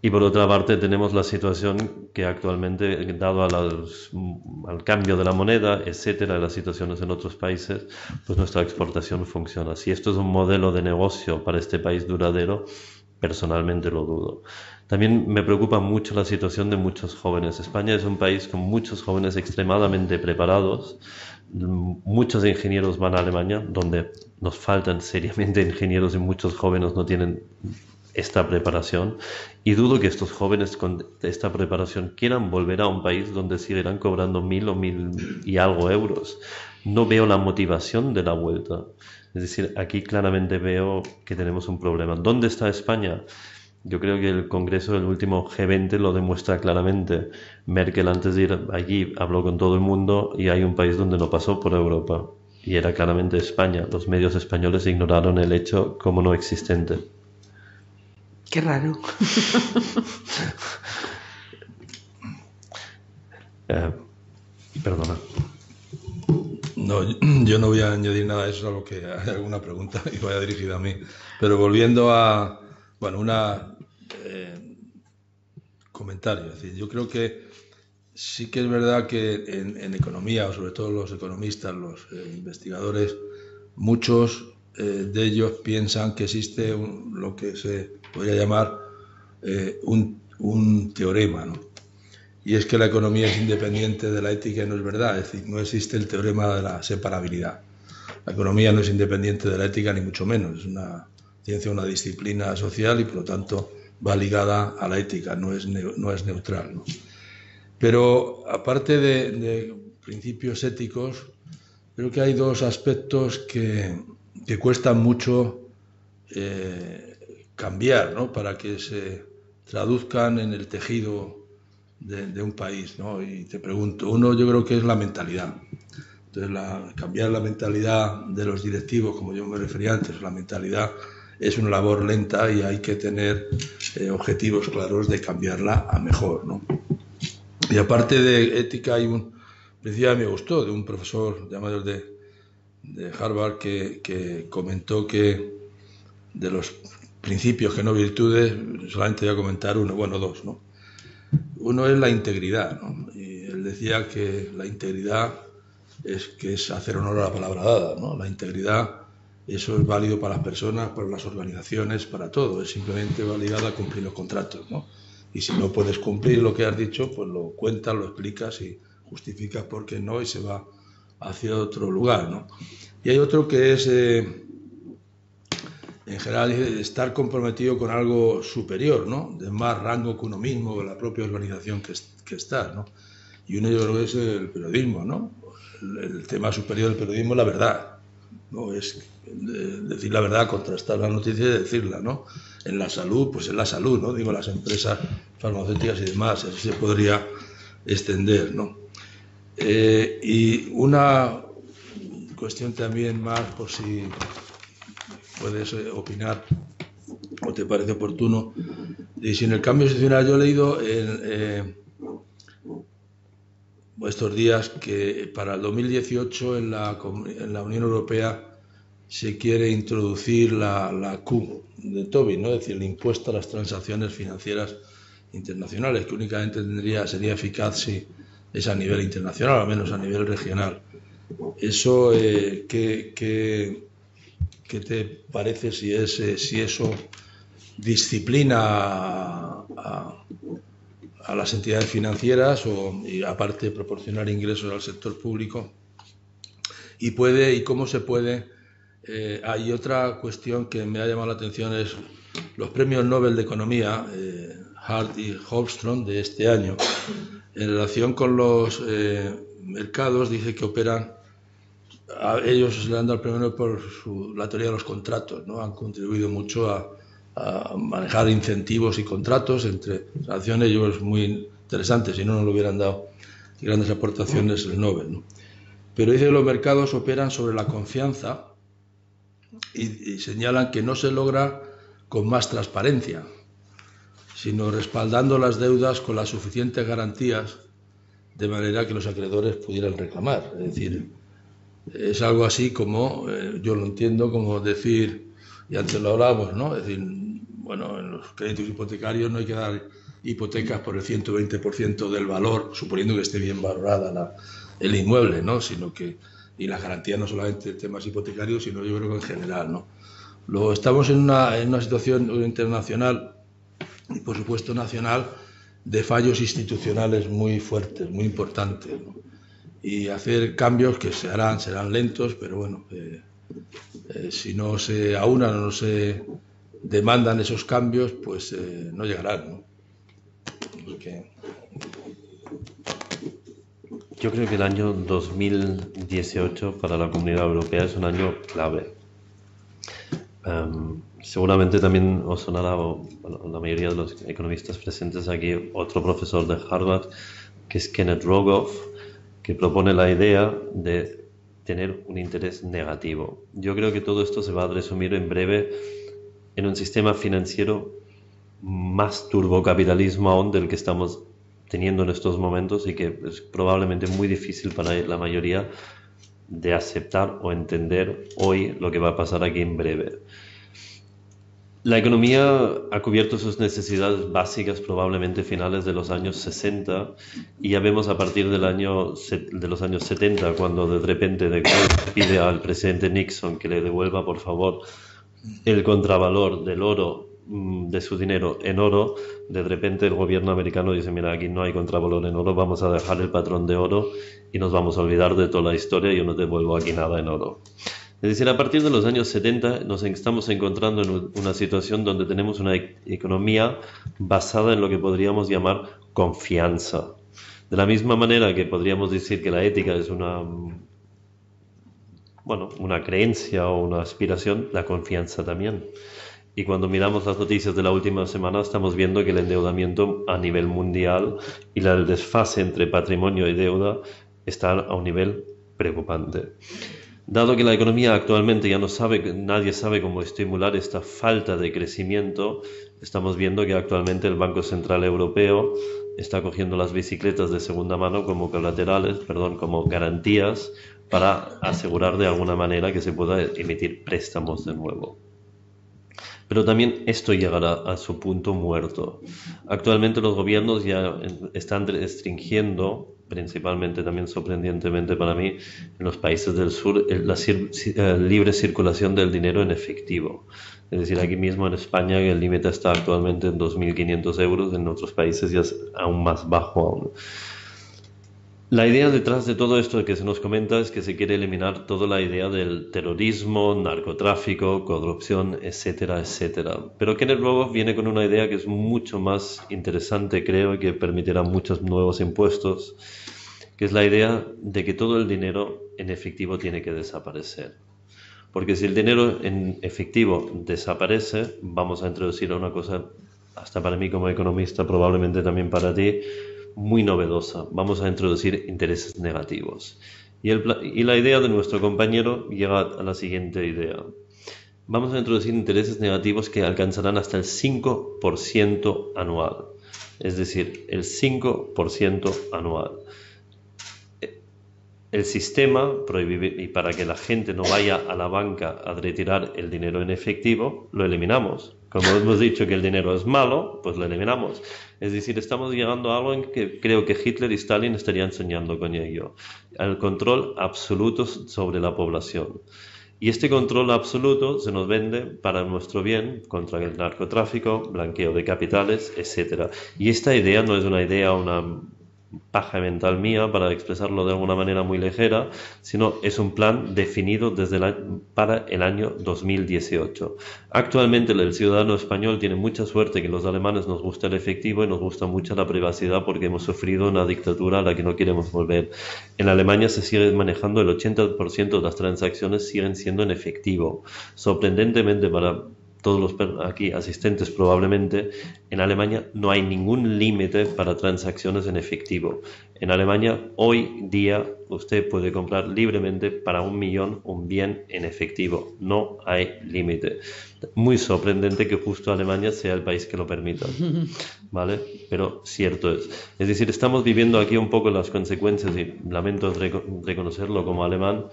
Y por otra parte tenemos la situación que actualmente, dado al cambio de la moneda, etcétera, las situaciones en otros países, pues nuestra exportación funciona. Si esto es un modelo de negocio para este país duradero, personalmente lo dudo. También me preocupa mucho la situación de muchos jóvenes. España es un país con muchos jóvenes extremadamente preparados. Muchos ingenieros van a Alemania, donde nos faltan seriamente ingenieros y muchos jóvenes no tienen esta preparación. Y dudo que estos jóvenes con esta preparación quieran volver a un país donde seguirán cobrando 1.000 o 1.000 y algo euros. No veo la motivación de la vuelta. Es decir, aquí claramente veo que tenemos un problema. ¿Dónde está España? Yo creo que el Congreso del último G20 lo demuestra claramente. Merkel, antes de ir allí, habló con todo el mundo y hay un país donde no pasó por Europa. Y era claramente España. Los medios españoles ignoraron el hecho como no existente. Qué raro. Perdona. No, yo no voy a añadir nada a eso, salvo que hay alguna pregunta y vaya dirigida a mí. Pero volviendo a, comentario. Es decir, yo creo que sí que es verdad que en economía, o sobre todo los economistas, los investigadores, muchos de ellos piensan que existe lo que se podría llamar un teorema, ¿no? Y es que la economía es independiente de la ética y no es verdad. Es decir, no existe el teorema de la separabilidad. La economía no es independiente de la ética ni mucho menos. Es una ciencia, una disciplina social y por lo tanto va ligada a la ética, no es neutral, ¿no? Pero aparte de principios éticos, creo que hay dos aspectos que cuestan mucho cambiar, ¿no? Para que se traduzcan en el tejido de un país, ¿no? Y te pregunto, uno yo creo que es la mentalidad. Entonces, cambiar la mentalidad de los directivos, como yo me refería antes, la mentalidad es una labor lenta y hay que tener objetivos claros de cambiarla a mejor, ¿no? Y aparte de ética, hay un principio que me gustó de un profesor llamado de Harvard que comentó que de los principios que no virtudes, solamente voy a comentar uno, bueno, dos, ¿no? Uno es la integridad, ¿no? Y él decía que la integridad es hacer honor a la palabra dada, ¿no? La integridad, eso es válido para las personas, para las organizaciones, para todo. Es simplemente validada a cumplir los contratos, ¿no? Y si no puedes cumplir lo que has dicho, pues lo cuentas, lo explicas y justificas por qué no y se va hacia otro lugar, ¿no? Y hay otro que es, en general, estar comprometido con algo superior, ¿no? De más rango que uno mismo, de la propia organización que está, ¿no? Y uno, yo creo que es el periodismo, ¿no? El tema superior del periodismo es la verdad, ¿no? Es decir la verdad, contrastar la noticia y decirla, ¿no? En la salud, pues es la salud, ¿no? Digo, las empresas farmacéuticas y demás, así se podría extender, ¿no? Y una cuestión también más, por si puedes opinar o te parece oportuno, y si en el cambio institucional yo he leído estos días que para el 2018 en la Unión Europea se quiere introducir la Q de Tobin, ¿no? Es decir, el impuesto a las transacciones financieras internacionales, que únicamente sería eficaz si es a nivel internacional, al menos a nivel regional. Eso, ¿qué te parece si eso disciplina a las entidades financieras y aparte proporcionar ingresos al sector público? Y cómo se puede. Hay otra cuestión que me ha llamado la atención, es los premios Nobel de Economía, Hart y Holmström, de este año, en relación con los mercados. Dice que operan, ellos se le han dado el premio Nobel por la teoría de los contratos, ¿no? Han contribuido mucho a manejar incentivos y contratos entre transacciones. Ellos es muy interesante, si no le hubieran dado grandes aportaciones el Nobel, ¿no? Pero dice que los mercados operan sobre la confianza y señalan que no se logra con más transparencia, sino respaldando las deudas con las suficientes garantías de manera que los acreedores pudieran reclamar. Es decir, es algo así como, yo lo entiendo como decir, y antes lo hablábamos, ¿no? Es decir, bueno, en los créditos hipotecarios no hay que dar hipotecas por el 120% del valor, suponiendo que esté bien valorada el inmueble, ¿no? Sino que, y las garantías no solamente de temas hipotecarios, sino yo creo que en general, ¿no? Luego estamos en una situación internacional y por supuesto nacional de fallos institucionales muy fuertes, muy importantes, ¿no? Y hacer cambios que serán lentos, pero bueno, si no se aunan o no se demandan esos cambios, pues no llegarán, ¿no? Porque... Yo creo que el año 2018 para la Comunidad Europea es un año clave. Seguramente también os sonará, bueno, la mayoría de los economistas presentes aquí, otro profesor de Harvard, que es Kenneth Rogoff, que propone la idea de tener un interés negativo. Yo creo que todo esto se va a resumir en breve en un sistema financiero más turbocapitalismo aún del que estamos teniendo en estos momentos y que es probablemente muy difícil para la mayoría de aceptar o entender hoy lo que va a pasar aquí en breve. La economía ha cubierto sus necesidades básicas probablemente finales de los años 60 y ya vemos a partir de los años 70 cuando de repente De Gaulle pide al presidente Nixon que le devuelva por favor el contravalor del oro, de su dinero en oro. De repente el gobierno americano dice, mira, aquí no hay contravalor en oro, vamos a dejar el patrón de oro y nos vamos a olvidar de toda la historia y yo no devuelvo aquí nada en oro. Es decir, a partir de los años 70 nos estamos encontrando en una situación donde tenemos una economía basada en lo que podríamos llamar confianza. De la misma manera que podríamos decir que la ética es una creencia o una aspiración, la confianza también. Y cuando miramos las noticias de la última semana estamos viendo que el endeudamiento a nivel mundial y el desfase entre patrimonio y deuda están a un nivel preocupante. Dado que la economía actualmente ya nadie sabe cómo estimular esta falta de crecimiento, estamos viendo que actualmente el Banco Central Europeo está cogiendo las bicicletas de segunda mano como como garantías para asegurar de alguna manera que se pueda emitir préstamos de nuevo. Pero también esto llegará a su punto muerto. Actualmente los gobiernos ya están restringiendo, principalmente también sorprendentemente para mí, en los países del sur, la libre circulación del dinero en efectivo. Es decir, aquí mismo en España el límite está actualmente en 2.500 euros, en otros países ya es aún más bajo aún. La idea detrás de todo esto que se nos comenta es que se quiere eliminar toda la idea del terrorismo, narcotráfico, corrupción, etcétera, etcétera. Pero Kenneth Rogoff viene con una idea que es mucho más interesante, creo, y que permitirá muchos nuevos impuestos, que es la idea de que todo el dinero en efectivo tiene que desaparecer. Porque si el dinero en efectivo desaparece, vamos a introducir una cosa, hasta para mí como economista, probablemente también para ti, muy novedosa. Vamos a introducir intereses negativos. Y la idea de nuestro compañero llega a la siguiente idea. Vamos a introducir intereses negativos que alcanzarán hasta el 5% anual. Es decir, el 5% anual. El sistema prohíbe, y para que la gente no vaya a la banca a retirar el dinero en efectivo, lo eliminamos. Como hemos dicho que el dinero es malo, pues lo eliminamos. Es decir, estamos llegando a algo en que creo que Hitler y Stalin estarían soñando con ello. El control absoluto sobre la población. Y este control absoluto se nos vende para nuestro bien contra el narcotráfico, blanqueo de capitales, etc. Y esta idea no es una idea, una paja mental mía, para expresarlo de alguna manera muy ligera, sino es un plan definido para el año 2018. Actualmente el ciudadano español tiene mucha suerte que los alemanes nos gusta el efectivo y nos gusta mucho la privacidad porque hemos sufrido una dictadura a la que no queremos volver. En Alemania se sigue manejando el 80% de las transacciones siguen siendo en efectivo. Sorprendentemente para todos los aquí asistentes probablemente, en Alemania no hay ningún límite para transacciones en efectivo. En Alemania hoy día usted puede comprar libremente para 1 millón un bien en efectivo. No hay límite. Muy sorprendente que justo Alemania sea el país que lo permita, ¿vale? Pero cierto es. Es decir, estamos viviendo aquí un poco las consecuencias y lamento reconocerlo como alemán.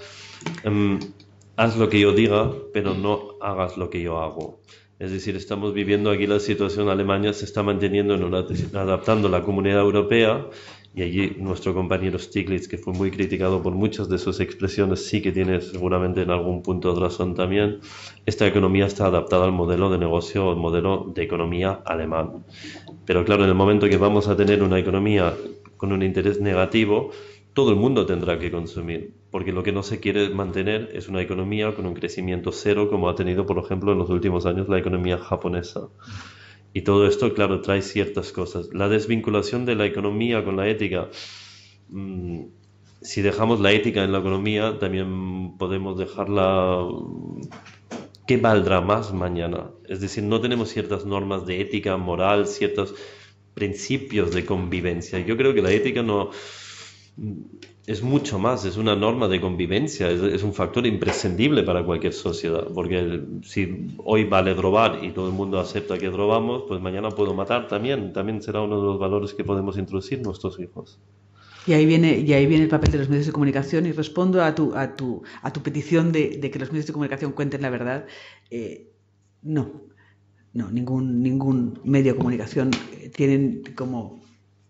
Haz lo que yo diga, pero no hagas lo que yo hago. Es decir, estamos viviendo aquí la situación. Alemania se está manteniendo, adaptando a la Comunidad Europea, y allí nuestro compañero Stiglitz, que fue muy criticado por muchas de sus expresiones, sí que tiene seguramente en algún punto de razón también. Esta economía está adaptada al modelo de negocio, al modelo de economía alemán. Pero claro, en el momento que vamos a tener una economía con un interés negativo, todo el mundo tendrá que consumir, porque lo que no se quiere mantener es una economía con un crecimiento cero, como ha tenido, por ejemplo, en los últimos años la economía japonesa. Y todo esto, claro, trae ciertas cosas. La desvinculación de la economía con la ética. Si dejamos la ética en la economía, también podemos dejarla. ¿Qué valdrá más mañana? Es decir, no tenemos ciertas normas de ética, moral, ciertos principios de convivencia. Yo creo que la ética no es mucho más, es una norma de convivencia, es un factor imprescindible para cualquier sociedad, porque si hoy vale robar y todo el mundo acepta que robamos, pues mañana puedo matar también será uno de los valores que podemos introducir en nuestros hijos. Y ahí viene el papel de los medios de comunicación, y respondo a tu petición de que los medios de comunicación cuenten la verdad. No, ningún medio de comunicación tienen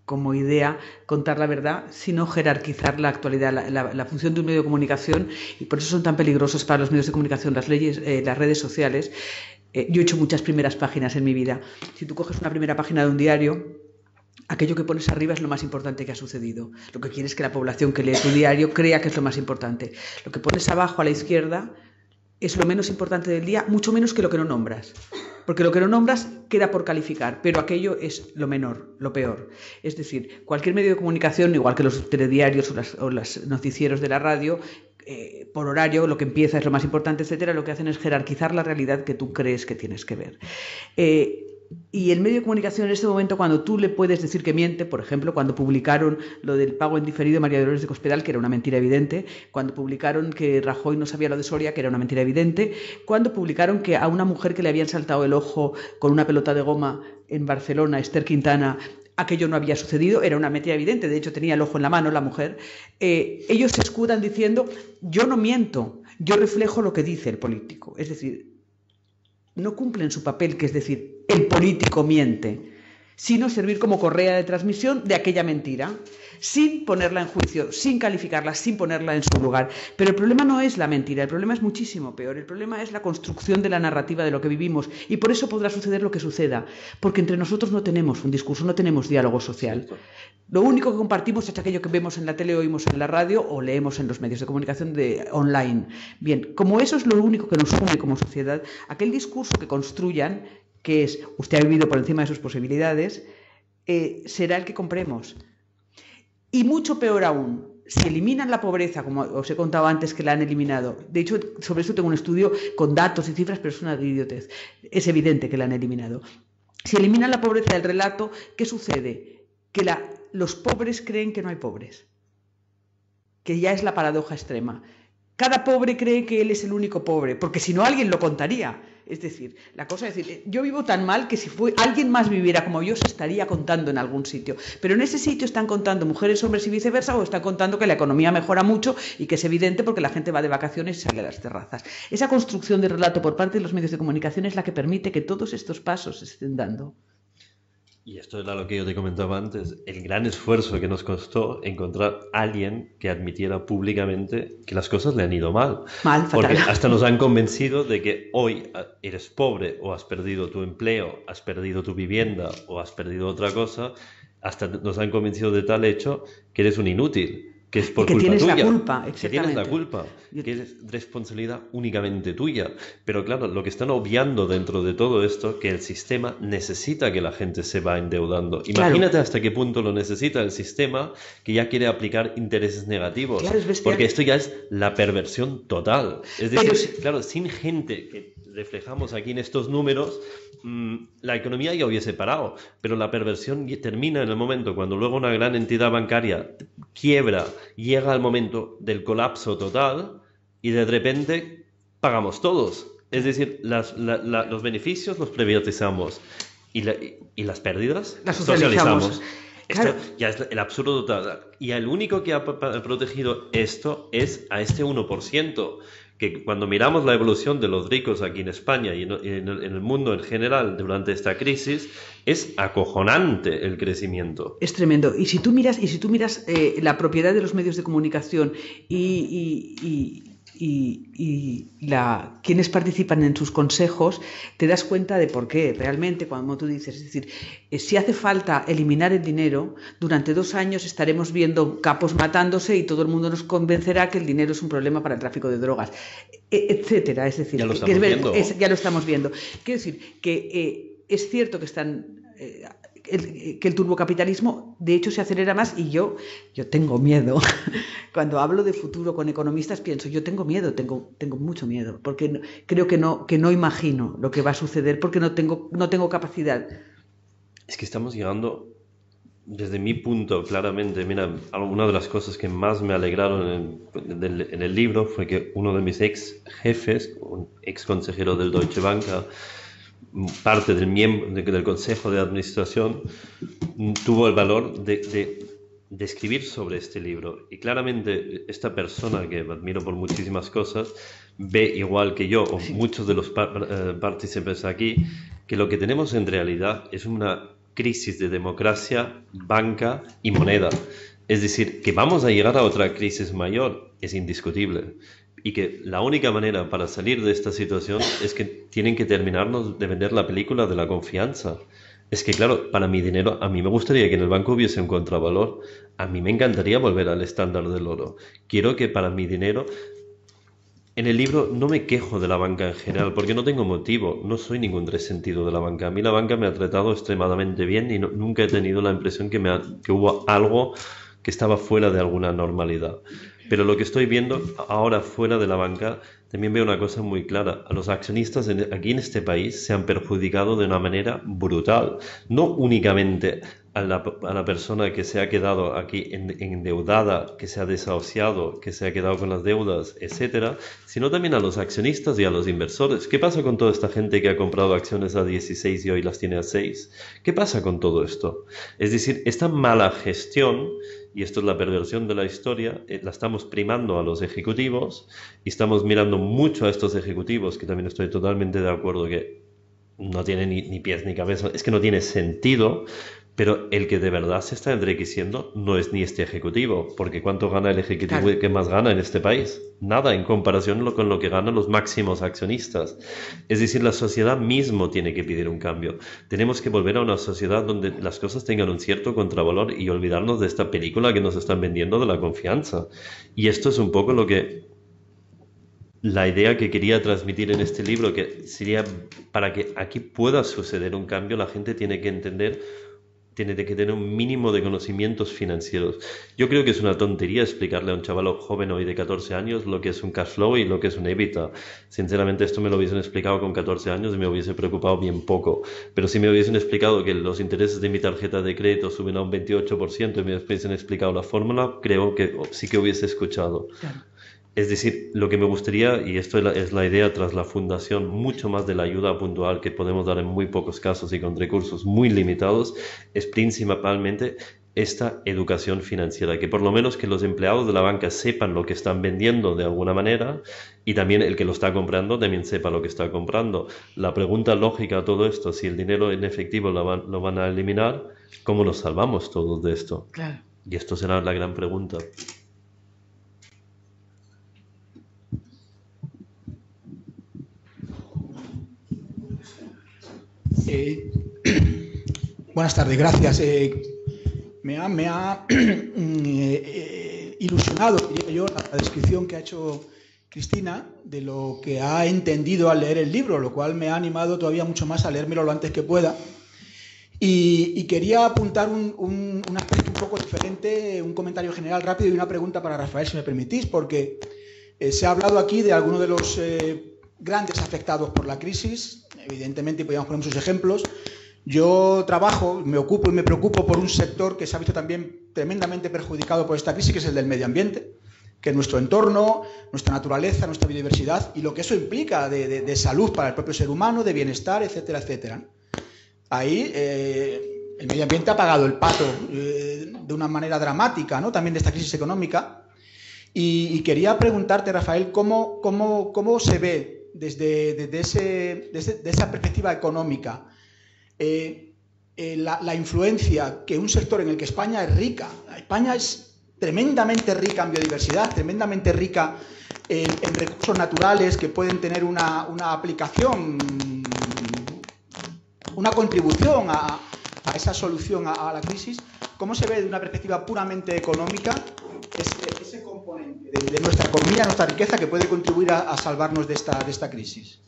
como idea contar la verdad, sino jerarquizar la actualidad, la función de un medio de comunicación, y por eso son tan peligrosos para los medios de comunicación las redes sociales. Yo he hecho muchas primeras páginas en mi vida. Si tú coges una primera página de un diario, aquello que pones arriba es lo más importante que ha sucedido. Lo que quieres es que la población que lee tu diario crea que es lo más importante. Lo que pones abajo a la izquierda es lo menos importante del día, mucho menos que lo que no nombras. Porque lo que no nombras queda por calificar, pero aquello es lo menor, lo peor. Es decir, cualquier medio de comunicación, igual que los telediarios o los noticieros de la radio, por horario, lo que empieza es lo más importante, etcétera, lo que hacen es jerarquizar la realidad que tú crees que tienes que ver. Y el medio de comunicación en este momento, cuando tú le puedes decir que miente, por ejemplo, cuando publicaron lo del pago en diferido de María Dolores de Cospedal, que era una mentira evidente, cuando publicaron que Rajoy no sabía lo de Soria, que era una mentira evidente, cuando publicaron que a una mujer que le habían saltado el ojo con una pelota de goma en Barcelona, Esther Quintana, aquello no había sucedido, era una mentira evidente, de hecho tenía el ojo en la mano la mujer, ellos se escudan diciendo: yo no miento, yo reflejo lo que dice el político. Es decir, no cumplen su papel, que es decir, el político miente, sino servir como correa de transmisión de aquella mentira, sin ponerla en juicio, sin calificarla, sin ponerla en su lugar. Pero el problema no es la mentira, el problema es muchísimo peor. El problema es la construcción de la narrativa de lo que vivimos, y por eso podrá suceder lo que suceda, porque entre nosotros no tenemos un discurso, no tenemos diálogo social. Lo único que compartimos es aquello que vemos en la tele, oímos en la radio o leemos en los medios de comunicación online. Bien, como eso es lo único que nos une como sociedad, aquel discurso que construyan, que es usted ha vivido por encima de sus posibilidades, será el que compremos. Y mucho peor aún, si eliminan la pobreza, como os he contado antes que la han eliminado, de hecho sobre eso tengo un estudio con datos y cifras, pero es una idiotez, es evidente que la han eliminado. Si eliminan la pobreza del relato, ¿qué sucede? Que los pobres creen que no hay pobres, que ya es la paradoja extrema. Cada pobre cree que él es el único pobre, porque si no alguien lo contaría. Es decir, la cosa es decir, yo vivo tan mal que si alguien más viviera como yo se estaría contando en algún sitio. Pero en ese sitio están contando mujeres, hombres y viceversa, o están contando que la economía mejora mucho y que es evidente porque la gente va de vacaciones y sale a las terrazas. Esa construcción de relato por parte de los medios de comunicación es la que permite que todos estos pasos se estén dando. Y esto era lo que yo te comentaba antes, el gran esfuerzo que nos costó encontrar a alguien que admitiera públicamente que las cosas le han ido mal. Mal, fatal. Porque hasta nos han convencido de que hoy eres pobre o has perdido tu empleo, has perdido tu vivienda o has perdido otra cosa, hasta nos han convencido de tal hecho que eres un inútil. Que es por que culpa tienes tuya, la culpa, que tienes la culpa, que es responsabilidad únicamente tuya. Pero claro, lo que están obviando dentro de todo esto, que el sistema necesita que la gente se va endeudando. Imagínate hasta qué punto lo necesita el sistema, que ya quiere aplicar intereses negativos. Claro, es bestial. Porque esto ya es la perversión total. Es decir, claro, sin gente que reflejamos aquí en estos números, la economía ya hubiese parado, pero la perversión termina en el momento cuando luego una gran entidad bancaria quiebra, llega al momento del colapso total y de repente pagamos todos. Es decir, los beneficios los privatizamos y las pérdidas las socializamos. Claro. Esto ya es el absurdo total. Y el único que ha protegido esto es a este 1%. Que cuando miramos la evolución de los ricos aquí en España y en el mundo en general durante esta crisis, es acojonante el crecimiento. Es tremendo. Y si tú miras la propiedad de los medios de comunicación y quienes participan en sus consejos, te das cuenta de por qué realmente, como tú dices, es decir, si hace falta eliminar el dinero, durante 2 años estaremos viendo capos matándose y todo el mundo nos convencerá que el dinero es un problema para el tráfico de drogas, etcétera. Es decir, ya lo estamos viendo. Ya lo estamos viendo. Quiero decir que es cierto que están... que el turbocapitalismo de hecho se acelera más y yo tengo miedo. Cuando hablo de futuro con economistas pienso, yo tengo miedo, tengo mucho miedo, porque creo que no imagino lo que va a suceder porque no tengo capacidad. Es que estamos llegando, desde mi punto claramente, mira, una de las cosas que más me alegraron en el libro fue que uno de mis ex jefes, un ex consejero del Deutsche Bank, parte del Consejo de Administración, tuvo el valor de escribir sobre este libro. Y claramente esta persona, que admiro por muchísimas cosas, ve igual que yo, o muchos de los partícipes aquí, que lo que tenemos en realidad es una crisis de democracia, banca y moneda. Es decir, que vamos a llegar a otra crisis mayor, es indiscutible. Y que la única manera para salir de esta situación es que tienen que terminarnos de vender la película de la confianza. Es que, claro, para mi dinero, a mí me gustaría que en el banco hubiese un contravalor. A mí me encantaría volver al estándar del oro. Quiero que para mi dinero... En el libro no me quejo de la banca en general, porque no tengo motivo. No soy ningún resentido de la banca. A mí la banca me ha tratado extremadamente bien y nunca he tenido la impresión que hubo algo que estaba fuera de alguna normalidad. Pero lo que estoy viendo ahora fuera de la banca, también veo una cosa muy clara. A los accionistas aquí en este país se han perjudicado de una manera brutal. No únicamente a la persona que se ha quedado aquí endeudada, que se ha desahuciado, que se ha quedado con las deudas, etcétera, sino también a los accionistas y a los inversores. ¿Qué pasa con toda esta gente que ha comprado acciones a 16 y hoy las tiene a 6? ¿Qué pasa con todo esto? Es decir, esta mala gestión, y esto es la perversión de la historia, la estamos primando a los ejecutivos y estamos mirando mucho a estos ejecutivos, que también estoy totalmente de acuerdo que no tiene ni pies ni cabeza, es que no tiene sentido, pero el que de verdad se está enriqueciendo no es ni este ejecutivo, porque ¿cuánto gana el ejecutivo Claro. que más gana en este país? Nada en comparación con lo que ganan los máximos accionistas. Es decir, la sociedad mismo tiene que pedir un cambio. Tenemos que volver a una sociedad donde las cosas tengan un cierto contravalor y olvidarnos de esta película que nos están vendiendo de la confianza. Y esto es un poco la idea que quería transmitir en este libro, que sería para que aquí pueda suceder un cambio, la gente tiene que entender, tiene que tener un mínimo de conocimientos financieros. Yo creo que es una tontería explicarle a un chaval joven hoy de 14 años lo que es un cash flow y lo que es un EBITDA. Sinceramente, esto me lo hubiesen explicado con 14 años y me hubiese preocupado bien poco. Pero si me hubiesen explicado que los intereses de mi tarjeta de crédito suben a un 28% y me hubiesen explicado la fórmula, creo que sí que hubiese escuchado. Claro. Es decir, lo que me gustaría, y esto es la idea tras la fundación, mucho más de la ayuda puntual que podemos dar en muy pocos casos y con recursos muy limitados, es principalmente esta educación financiera, que por lo menos que los empleados de la banca sepan lo que están vendiendo de alguna manera y también el que lo está comprando también sepa lo que está comprando. La pregunta lógica a todo esto, si el dinero en efectivo lo van a eliminar, ¿cómo nos salvamos todos de esto? Claro. Y esto será la gran pregunta. Buenas tardes, gracias. Me ha ilusionado, diría yo, la descripción que ha hecho Cristina de lo que ha entendido al leer el libro, lo cual me ha animado todavía mucho más a leérmelo lo antes que pueda. Y quería apuntar un aspecto un poco diferente, un comentario general rápido y una pregunta para Rafael, si me permitís, porque se ha hablado aquí de algunos de los grandes afectados por la crisis, evidentemente podríamos poner muchos ejemplos. Yo trabajo, me ocupo y me preocupo por un sector que se ha visto también tremendamente perjudicado por esta crisis, que es el del medio ambiente, que es nuestro entorno, nuestra naturaleza, nuestra biodiversidad y lo que eso implica de salud para el propio ser humano, de bienestar, etcétera, etcétera. Ahí el medio ambiente ha pagado el pato de una manera dramática, ¿no? También de esta crisis económica. Y quería preguntarte, Rafael, ¿cómo se ve desde esa perspectiva económica la influencia que un sector en el que España es rica? España es tremendamente rica en biodiversidad, tremendamente rica en recursos naturales que pueden tener una aplicación, una contribución a esa solución a la crisis. ¿Cómo se ve de una perspectiva puramente económica ese componente de nuestra economía, nuestra riqueza que puede contribuir a salvarnos de esta crisis?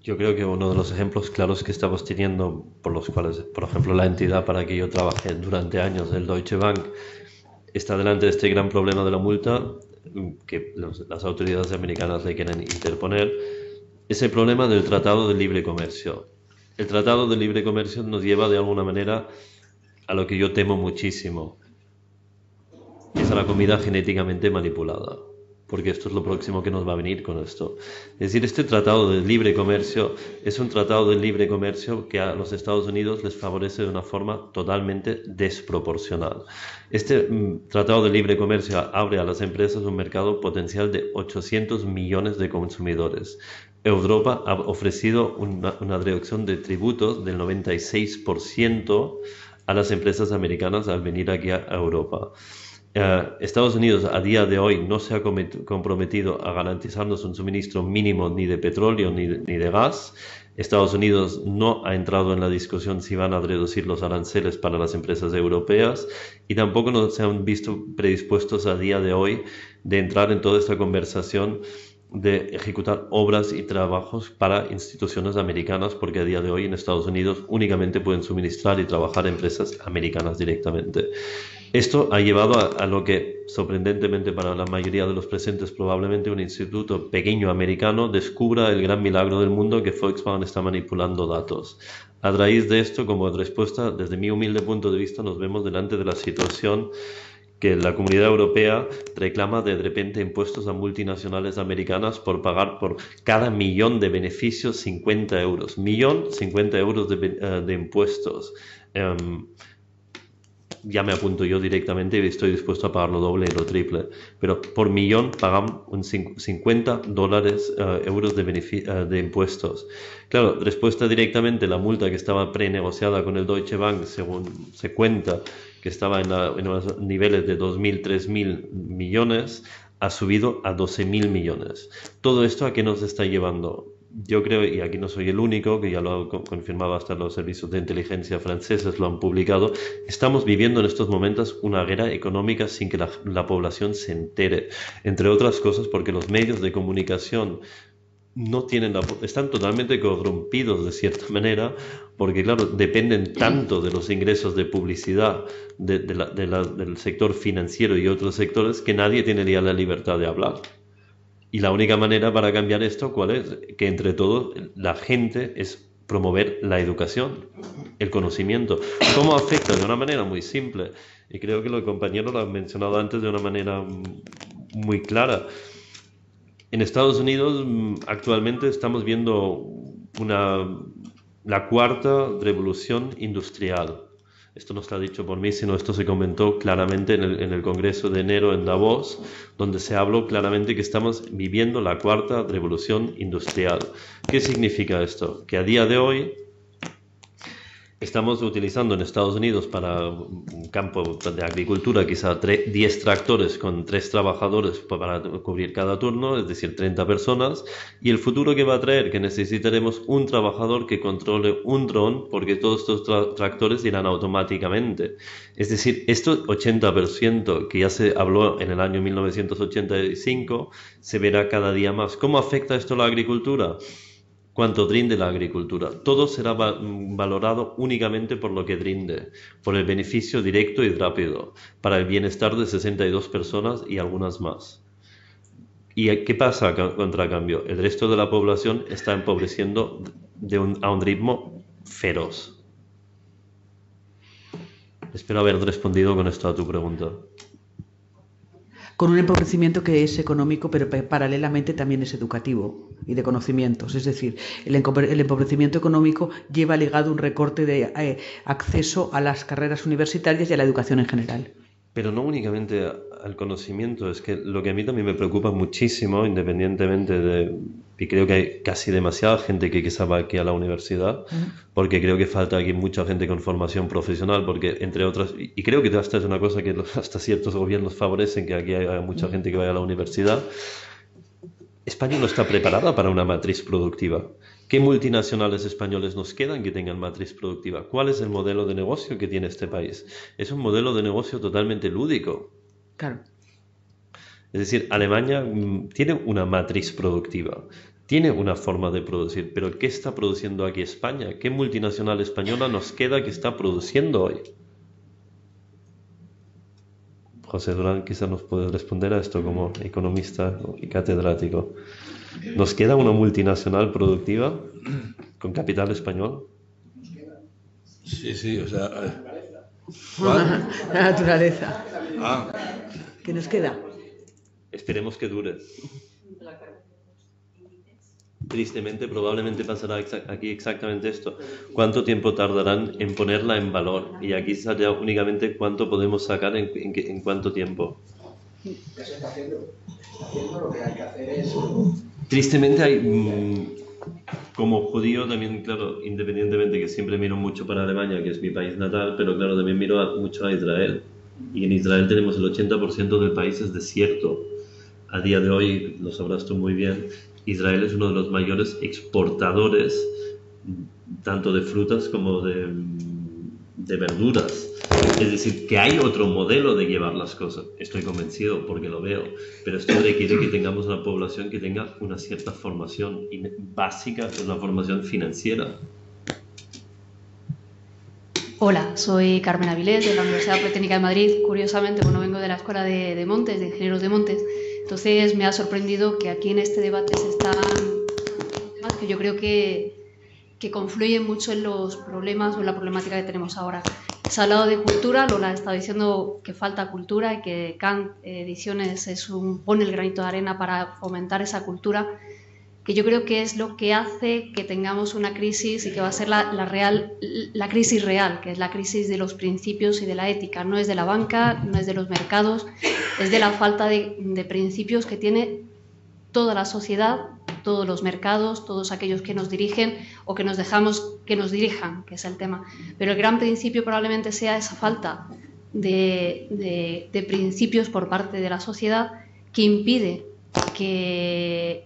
Yo creo que uno de los ejemplos claros que estamos teniendo, por los cuales, por ejemplo, la entidad para que yo trabajé durante años, el Deutsche Bank, está delante de este gran problema de la multa que las autoridades americanas le quieren interponer, es el problema del Tratado de Libre Comercio. El Tratado de Libre Comercio nos lleva de alguna manera a lo que yo temo muchísimo, que es a la comida genéticamente manipulada, porque esto es lo próximo que nos va a venir con esto. Es decir, este Tratado de Libre Comercio es un tratado de libre comercio que a los Estados Unidos les favorece de una forma totalmente desproporcional. Este Tratado de Libre Comercio abre a las empresas un mercado potencial de 800 millones de consumidores. Europa ha ofrecido una reducción de tributos del 96% a las empresas americanas al venir aquí a Europa. Estados Unidos a día de hoy no se ha comprometido a garantizarnos un suministro mínimo ni de petróleo ni de gas. Estados Unidos no ha entrado en la discusión si van a reducir los aranceles para las empresas europeas y tampoco no se han visto predispuestos a día de hoy de entrar en toda esta conversación de ejecutar obras y trabajos para instituciones americanas, porque a día de hoy en Estados Unidos únicamente pueden suministrar y trabajar empresas americanas directamente. Esto ha llevado a lo que, sorprendentemente para la mayoría de los presentes, probablemente un instituto pequeño americano descubra el gran milagro del mundo, que Volkswagen está manipulando datos. A raíz de esto, como respuesta, desde mi humilde punto de vista, nos vemos delante de la situación que la Comunidad Europea reclama de repente impuestos a multinacionales americanas por pagar por cada millón de beneficios 50 euros. 50 euros de impuestos. ya me apunto yo directamente y estoy dispuesto a pagar lo doble y lo triple. Pero por millón pagan $50 euros de impuestos. Claro, respuesta directamente, la multa que estaba prenegociada con el Deutsche Bank, según se cuenta, que estaba en los niveles de 2.000, 3.000 millones, ha subido a 12.000 millones. ¿Todo esto a qué nos está llevando? Yo creo, y aquí no soy el único, que ya lo han confirmado hasta los servicios de inteligencia franceses, lo han publicado, estamos viviendo en estos momentos una guerra económica sin que la población se entere. Entre otras cosas porque los medios de comunicación no tienen están totalmente corrompidos de cierta manera, porque claro, dependen tanto de los ingresos de publicidad del sector financiero y otros sectores que nadie tiene ya la libertad de hablar. Y la única manera para cambiar esto, ¿cuál es? Que entre todos la gente es promover la educación, el conocimiento. ¿Cómo afecta? De una manera muy simple. Y creo que los compañeros lo han mencionado antes de una manera muy clara. En Estados Unidos actualmente estamos viendo la cuarta revolución industrial. Esto no está dicho por mí, sino esto se comentó claramente en el Congreso de enero en Davos, donde se habló claramente que estamos viviendo la cuarta revolución industrial. ¿Qué significa esto? Que a día de hoy estamos utilizando en Estados Unidos para un campo de agricultura quizá 10 tractores con 3 trabajadores para cubrir cada turno, es decir, 30 personas, y el futuro que va a traer, que necesitaremos un trabajador que controle un dron, porque todos estos tractores irán automáticamente. Es decir, estos 80% que ya se habló en el año 1985 se verá cada día más. ¿Cómo afecta esto a la agricultura? Cuánto rinde la agricultura. Todo será valorado únicamente por lo que rinde, por el beneficio directo y rápido, para el bienestar de 62 personas y algunas más. ¿Y qué pasa a contracambio? El resto de la población está empobreciendo a un ritmo feroz. Espero haber respondido con esto a tu pregunta. Con un empobrecimiento que es económico, pero paralelamente también es educativo y de conocimientos. Es decir, el empobrecimiento económico lleva ligado un recorte de acceso a las carreras universitarias y a la educación en general. Pero no únicamente al conocimiento, es que lo que a mí también me preocupa muchísimo, independientemente de... Y creo que hay casi demasiada gente que quizá va aquí a la universidad, porque creo que falta aquí mucha gente con formación profesional, porque entre otras... Y creo que hasta es una cosa que hasta ciertos gobiernos favorecen, que aquí haya mucha gente que vaya a la universidad. España no está preparada para una matriz productiva. ¿Qué multinacionales españoles nos quedan que tengan matriz productiva? ¿Cuál es el modelo de negocio que tiene este país? Es un modelo de negocio totalmente lúdico. Claro. Es decir, Alemania tiene una matriz productiva, tiene una forma de producir, pero ¿qué está produciendo aquí España? ¿Qué multinacional española nos queda que está produciendo hoy? José Durán quizás nos puede responder a esto como economista y catedrático. ¿Nos queda una multinacional productiva con capital español? Sí, o sea... La naturaleza. Ah, ¿Qué nos queda? Esperemos que dure. Tristemente, probablemente pasará aquí exactamente esto. ¿Cuánto tiempo tardarán en ponerla en valor? Y aquí saldrá únicamente cuánto podemos sacar en cuánto tiempo. Ya se está haciendo. Lo que hay que hacer es... Tristemente hay... Como judío también, claro, independientemente que siempre miro mucho para Alemania, que es mi país natal, pero claro, también miro mucho a Israel. Y en Israel tenemos el 80% del país es desierto. A día de hoy, lo sabrás tú muy bien, Israel es uno de los mayores exportadores tanto de frutas como de verduras. Es decir, que hay otro modelo de llevar las cosas. Estoy convencido porque lo veo. Pero esto requiere que tengamos una población que tenga una cierta formación básica, una formación financiera. Hola, soy Carmen Avilés de la Universidad Politécnica de Madrid. Curiosamente, bueno, vengo de la Escuela de Montes, de Ingenieros de Montes. Entonces me ha sorprendido que aquí en este debate se están temas que yo creo que confluyen mucho en los problemas o en la problemática que tenemos ahora. Se ha hablado de cultura, Lola ha estado diciendo que falta cultura y que Kant Ediciones pone el granito de arena para fomentar esa cultura que yo creo que es lo que hace que tengamos una crisis y que va a ser la crisis real, que es la crisis de los principios y de la ética. No es de la banca, no es de los mercados, es de la falta de principios que tiene toda la sociedad, todos los mercados, todos aquellos que nos dirigen o que nos dejamos que nos dirijan, que es el tema. Pero el gran principio probablemente sea esa falta de principios por parte de la sociedad que impide que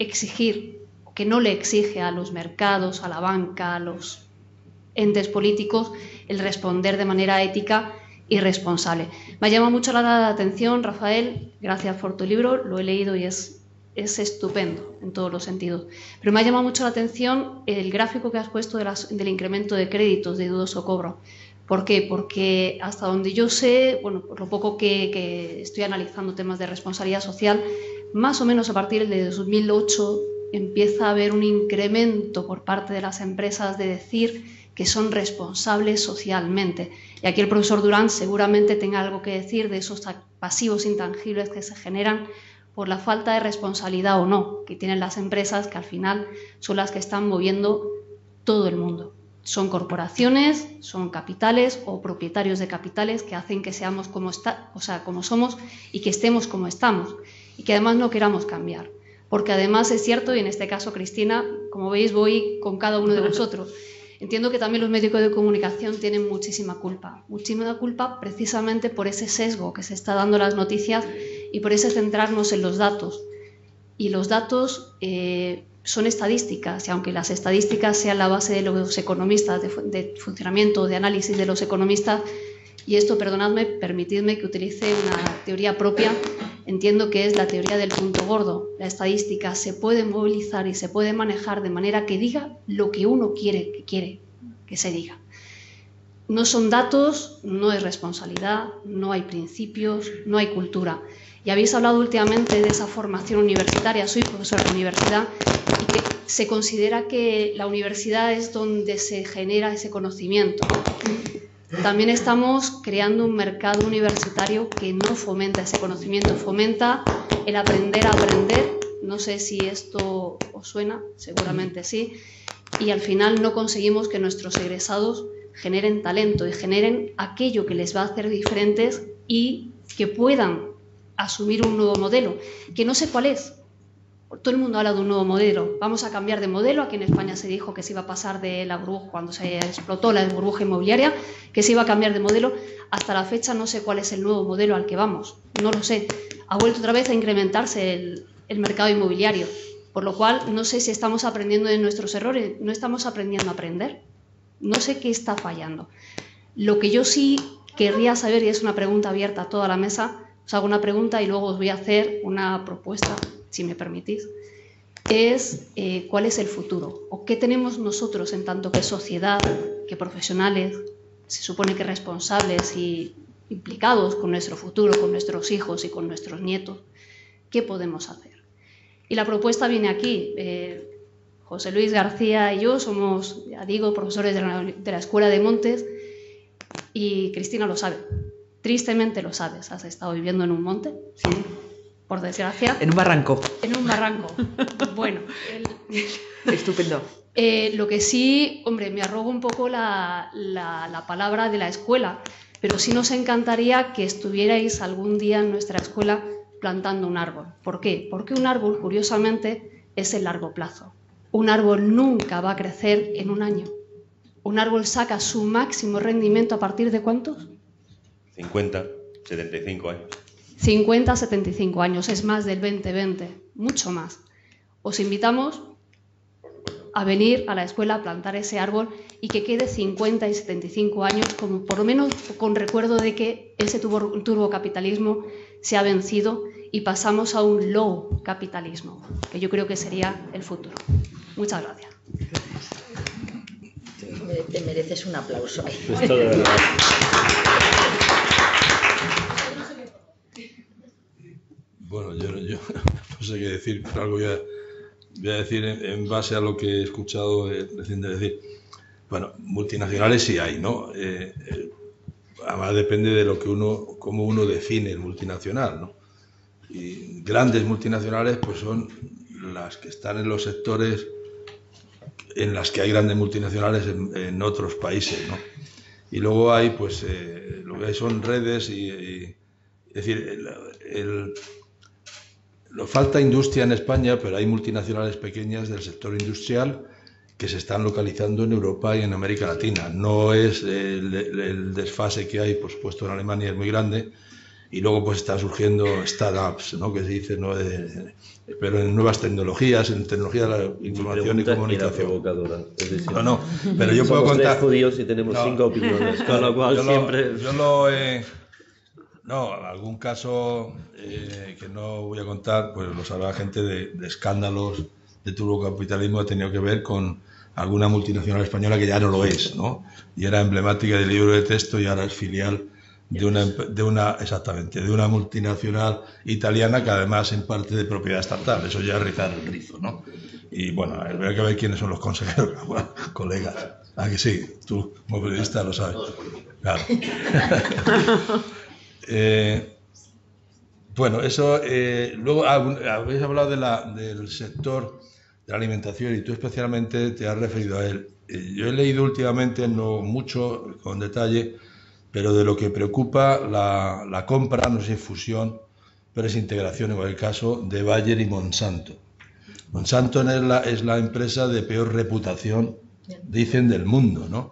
que no le exige a los mercados, a la banca, a los entes políticos el responder de manera ética y responsable. Me ha llamado mucho la atención, Rafael, gracias por tu libro, lo he leído y es estupendo en todos los sentidos. Pero me ha llamado mucho la atención el gráfico que has puesto del incremento de créditos de dudoso cobro. ¿Por qué? Porque hasta donde yo sé, bueno, por lo poco que estoy analizando temas de responsabilidad social, más o menos a partir de 2008 empieza a haber un incremento por parte de las empresas de decir que son responsables socialmente. Y aquí el profesor Durán seguramente tenga algo que decir de esos pasivos intangibles que se generan por la falta de responsabilidad o no que tienen las empresas, que al final son las que están moviendo todo el mundo. Son corporaciones, son capitales o propietarios de capitales que hacen que seamos como somos y que estemos como estamos y que además no queramos cambiar. Porque además es cierto, y en este caso, Cristina, como veis, voy con cada uno de vosotros. Entiendo que también los medios de comunicación tienen muchísima culpa precisamente por ese sesgo que se está dando a las noticias y por ese centrarnos en los datos. Y los datos son estadísticas, y aunque las estadísticas sean la base de los economistas, de funcionamiento, de análisis de los economistas, y esto, perdonadme, permitidme que utilice una teoría propia, entiendo que es la teoría del punto gordo. La estadística se puede movilizar y se puede manejar de manera que diga lo que uno quiere que se diga. No son datos, no es responsabilidad, no hay principios, no hay cultura. Y habéis hablado últimamente de esa formación universitaria, soy profesora de universidad, y que se considera que la universidad es donde se genera ese conocimiento. También estamos creando un mercado universitario que no fomenta ese conocimiento, fomenta el aprender a aprender. No sé si esto os suena, seguramente sí. Y al final no conseguimos que nuestros egresados generen talento y generen aquello que les va a hacer diferentes y que puedan asumir un nuevo modelo, que no sé cuál es. Todo el mundo habla de un nuevo modelo. Vamos a cambiar de modelo. Aquí en España se dijo que se iba a pasar de la burbuja, cuando se explotó la burbuja inmobiliaria, que se iba a cambiar de modelo. Hasta la fecha no sé cuál es el nuevo modelo al que vamos. No lo sé. Ha vuelto otra vez a incrementarse el mercado inmobiliario. Por lo cual no sé si estamos aprendiendo de nuestros errores. No estamos aprendiendo a aprender. No sé qué está fallando. Lo que yo sí querría saber, y es una pregunta abierta a toda la mesa, os hago una pregunta y luego os voy a hacer una propuesta, si me permitís, es cuál es el futuro o qué tenemos nosotros en tanto que sociedad, que profesionales, se supone que responsables y implicados con nuestro futuro, con nuestros hijos y con nuestros nietos, ¿qué podemos hacer? Y la propuesta viene aquí. José Luis García y yo somos, ya digo, profesores de la Escuela de Montes y Cristina lo sabe. Tristemente lo sabes. ¿Has estado viviendo en un monte? Sí. Por desgracia. En un barranco. En un barranco. Bueno. Estupendo. Lo que sí, hombre, me arrogo un poco la palabra de la escuela, pero sí nos encantaría que estuvierais algún día en nuestra escuela plantando un árbol. ¿Por qué? Porque un árbol, curiosamente, es el largo plazo. Un árbol nunca va a crecer en un año. Un árbol saca su máximo rendimiento ¿a partir de cuántos? 50, 75 años. 50, 75 años, es más del 2020, mucho más. Os invitamos a venir a la escuela a plantar ese árbol y que quede 50 y 75 años, como por lo menos con recuerdo de que ese turbocapitalismo se ha vencido y pasamos a un low capitalismo, que yo creo que sería el futuro. Muchas gracias. Te mereces un aplauso. Bueno, yo no sé qué decir, pero algo voy a decir en base a lo que he escuchado recién decir. Bueno, multinacionales sí hay, ¿no? Además depende de lo que cómo uno define el multinacional, ¿no? Y grandes multinacionales pues son las que están en los sectores en las que hay grandes multinacionales en otros países, ¿no? Y luego hay, pues, lo que hay son redes es decir, nos falta industria en España, pero hay multinacionales pequeñas del sector industrial que se están localizando en Europa y en América Latina. No es el desfase que hay, por supuesto, en Alemania es muy grande, y luego pues están surgiendo startups, ¿no? Que se dice, ¿no? Pero en nuevas tecnologías, en tecnología de la información y comunicación. Provocadora. Es decir, No, pero yo puedo somos contar... 3 judíos y tenemos 5 opiniones, con lo cual siempre... No, algún caso que no voy a contar, pues lo sabrá gente de escándalos de turbocapitalismo, ha tenido que ver con alguna multinacional española que ya no lo es, ¿no? Y era emblemática del libro de texto y ahora es filial de una multinacional italiana que además en parte de propiedad estatal. Eso ya es rizar el rizo, ¿no? Y bueno, habrá que ver quiénes son los consejeros, colegas. Ah, que sí, tú como periodista lo sabes. Claro. Bueno, eso. Luego habéis hablado del sector de la alimentación y tú especialmente te has referido a él. Yo he leído últimamente, no mucho, con detalle, pero de lo que preocupa la compra, no sé si fusión, pero es integración en cualquier caso, de Bayer y Monsanto. Monsanto es la empresa de peor reputación, dicen, del mundo, ¿no?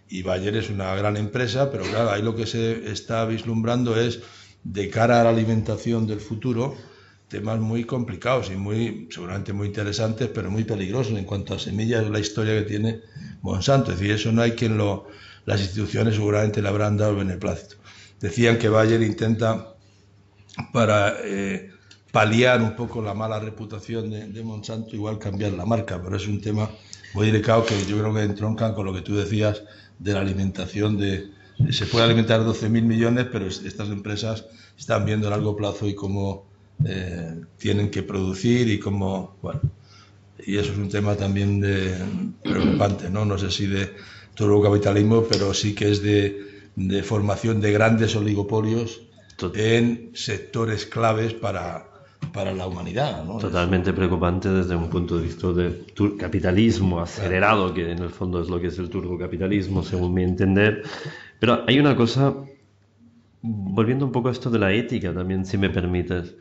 Y Bayer es una gran empresa, pero claro, ahí lo que se está vislumbrando es, de cara a la alimentación del futuro, temas muy complicados y seguramente muy interesantes, pero muy peligrosos en cuanto a semillas, la historia que tiene Monsanto. Es decir, eso no hay quien las instituciones seguramente le habrán dado el beneplácito. Decían que Bayer intenta, para paliar un poco la mala reputación de Monsanto, igual cambiar la marca, pero es un tema muy delicado que yo creo que entroncan con lo que tú decías de la alimentación. Se puede alimentar 12.000 millones, pero estas empresas están viendo a largo plazo y cómo tienen que producir y cómo, bueno, y eso es un tema también preocupante, ¿no? No sé si de turbocapitalismo, pero sí que es de formación de grandes oligopolios en sectores claves para la humanidad, ¿no? Totalmente preocupante desde un punto de vista de capitalismo acelerado, que en el fondo es lo que es el turbocapitalismo, según mi entender. Pero hay una cosa, volviendo un poco a esto de la ética también, si me permites.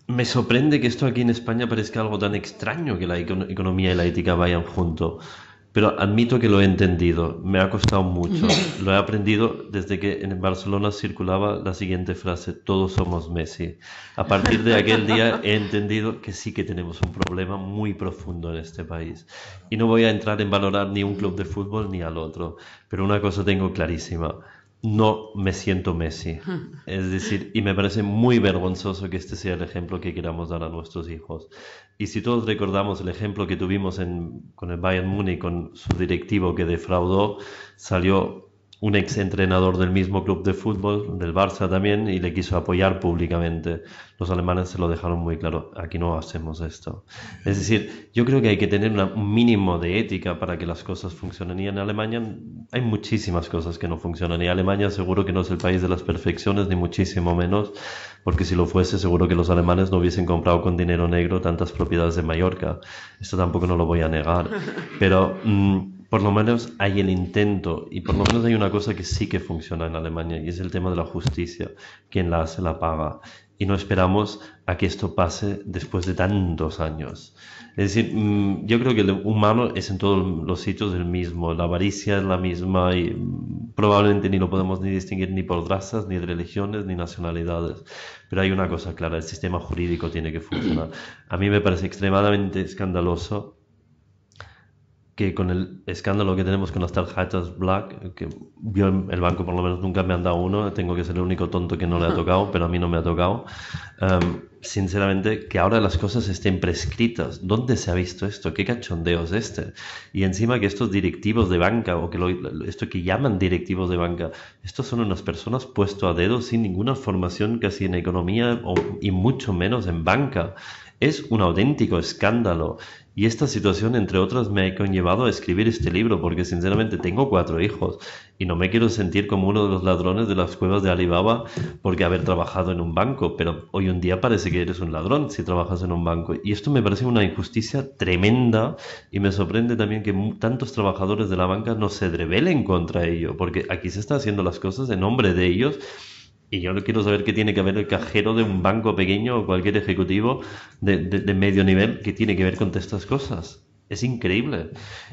Me sorprende que esto aquí en España parezca algo tan extraño, que la economía y la ética vayan juntos. Pero admito que lo he entendido, me ha costado mucho. Lo he aprendido desde que en Barcelona circulaba la siguiente frase: todos somos Messi. A partir de aquel día he entendido que sí que tenemos un problema muy profundo en este país. Y no voy a entrar en valorar ni un club de fútbol ni al otro, pero una cosa tengo clarísima: no me siento Messi. Es decir, y me parece muy vergonzoso que este sea el ejemplo que queramos dar a nuestros hijos. Y si todos recordamos el ejemplo que tuvimos con el Bayern Múnich, con su directivo que defraudó, salió un exentrenador del mismo club de fútbol, del Barça también, y le quiso apoyar públicamente. Los alemanes se lo dejaron muy claro: aquí no hacemos esto. Es decir, yo creo que hay que tener un mínimo de ética para que las cosas funcionen. Y en Alemania hay muchísimas cosas que no funcionan. Y Alemania seguro que no es el país de las perfecciones, ni muchísimo menos, porque si lo fuese, seguro que los alemanes no hubiesen comprado con dinero negro tantas propiedades de Mallorca. Esto tampoco no lo voy a negar. Pero por lo menos hay el intento, y por lo menos hay una cosa que sí que funciona en Alemania, y es el tema de la justicia. Quien la hace la paga. Y no esperamos a que esto pase después de tantos años. Es decir, yo creo que el humano es en todos los sitios el mismo, la avaricia es la misma, y probablemente ni lo podemos ni distinguir ni por razas, ni religiones, ni nacionalidades. Pero hay una cosa clara: el sistema jurídico tiene que funcionar. A mí me parece extremadamente escandaloso que con el escándalo que tenemos con las tarjetas Black, que yo el banco por lo menos nunca me han dado uno, tengo que ser el único tonto que no le ha tocado, pero a mí no me ha tocado. Sinceramente, que ahora las cosas estén prescritas. ¿Dónde se ha visto esto? ¿Qué cachondeo es este? Y encima que estos directivos de banca, o que esto que llaman directivos de banca, estos son unas personas puestos a dedo sin ninguna formación casi en economía y mucho menos en banca. Es un auténtico escándalo. Y esta situación, entre otras, me ha conllevado a escribir este libro, porque sinceramente tengo 4 hijos y no me quiero sentir como uno de los ladrones de las cuevas de Alibaba porque haber trabajado en un banco, pero hoy en día parece que eres un ladrón si trabajas en un banco. Y esto me parece una injusticia tremenda y me sorprende también que tantos trabajadores de la banca no se rebelen contra ello, porque aquí se está haciendo las cosas en nombre de ellos. Y yo no quiero saber qué tiene que ver el cajero de un banco pequeño o cualquier ejecutivo de medio nivel que tiene que ver con estas cosas. Es increíble.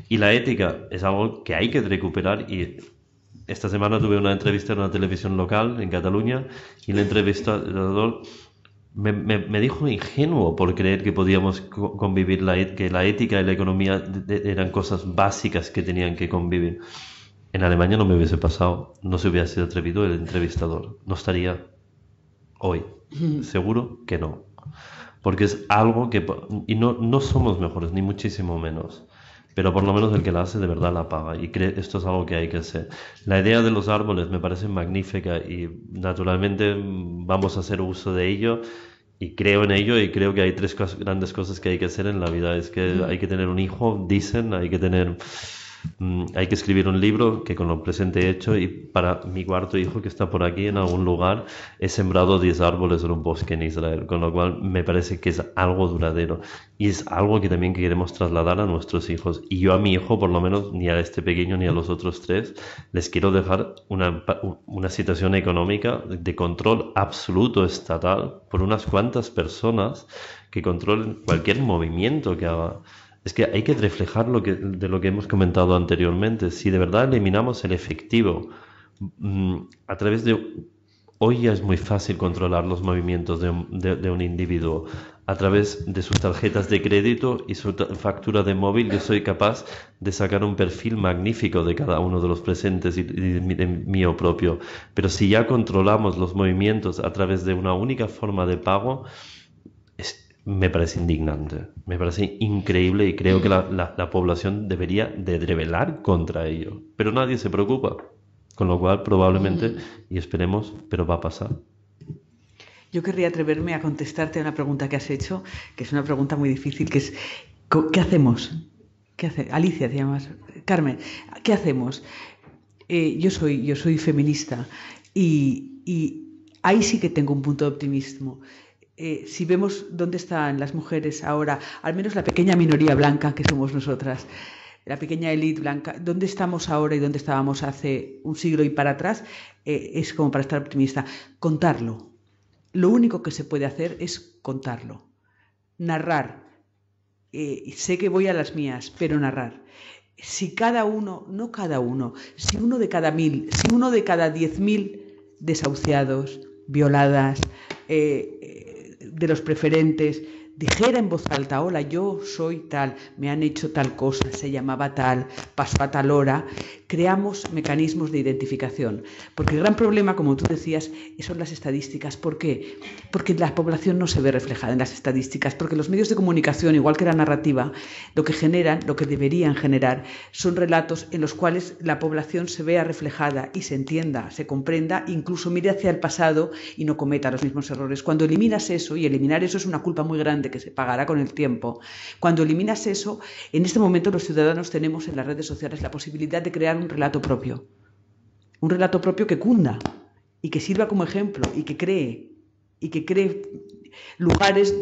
Y la ética es algo que hay que recuperar. Y esta semana tuve una entrevista en una televisión local en Cataluña y el entrevistador me dijo ingenuo por creer que podíamos convivir, que la ética y la economía eran cosas básicas que tenían que convivir. En Alemania no me hubiese pasado, no se hubiese atrevido el entrevistador, no estaría hoy, seguro que no, porque es algo que, y no somos mejores, ni muchísimo menos, pero por lo menos el que la hace de verdad la paga, y esto es algo que hay que hacer. La idea de los árboles me parece magnífica y naturalmente vamos a hacer uso de ello, y creo en ello, y creo que hay 3 grandes cosas que hay que hacer en la vida. Es que hay que tener un hijo, dicen, hay que escribir un libro, que con lo presente he hecho, y para mi 4.º hijo que está por aquí en algún lugar he sembrado 10 árboles en un bosque en Israel, con lo cual me parece que es algo duradero y es algo que también queremos trasladar a nuestros hijos. Y yo a mi hijo, por lo menos, ni a este pequeño ni a los otros 3, les quiero dejar una situación económica de control absoluto estatal por unas cuantas personas que controlen cualquier movimiento que haga. Es que hay que reflejar de lo que hemos comentado anteriormente. Si de verdad eliminamos el efectivo, a través de... Hoy ya es muy fácil controlar los movimientos de un individuo. A través de sus tarjetas de crédito y su factura de móvil, yo soy capaz de sacar un perfil magnífico de cada uno de los presentes y de mío propio. Pero si ya controlamos los movimientos a través de una única forma de pago, me parece indignante, me parece increíble, y creo que la población debería de rebelar contra ello, pero nadie se preocupa, con lo cual probablemente, y esperemos, pero va a pasar. Yo querría atreverme a contestarte a una pregunta que has hecho, que es una pregunta muy difícil, que es ¿qué hacemos? Alicia, te llamas, Carmen, ¿qué hacemos? Yo soy feminista y ahí sí que tengo un punto de optimismo. Si vemos dónde están las mujeres ahora, al menos la pequeña minoría blanca que somos nosotras, la pequeña élite blanca, dónde estamos ahora y dónde estábamos hace un siglo y para atrás, es como para estar optimista. Contarlo. Lo único que se puede hacer es contarlo. Narrar. Sé que voy a las mías, pero narrar. Si cada uno, no cada uno, si uno de cada 1000, si uno de cada 10.000 desahuciados, violadas, de los preferentes, dijera en voz alta: hola, yo soy tal, me han hecho tal cosa, se llamaba tal, pasó a tal hora, creamos mecanismos de identificación. Porque el gran problema, como tú decías, son las estadísticas. ¿Por qué? Porque la población no se ve reflejada en las estadísticas, porque los medios de comunicación, igual que la narrativa, lo que generan, lo que deberían generar, son relatos en los cuales la población se vea reflejada y se entienda, se comprenda, incluso mire hacia el pasado y no cometa los mismos errores. Cuando eliminas eso, y eliminar eso es una culpa muy grande que se pagará con el tiempo, cuando eliminas eso, en este momento los ciudadanos tenemos en las redes sociales la posibilidad de crear un relato propio que cunda y que sirva como ejemplo y que cree lugares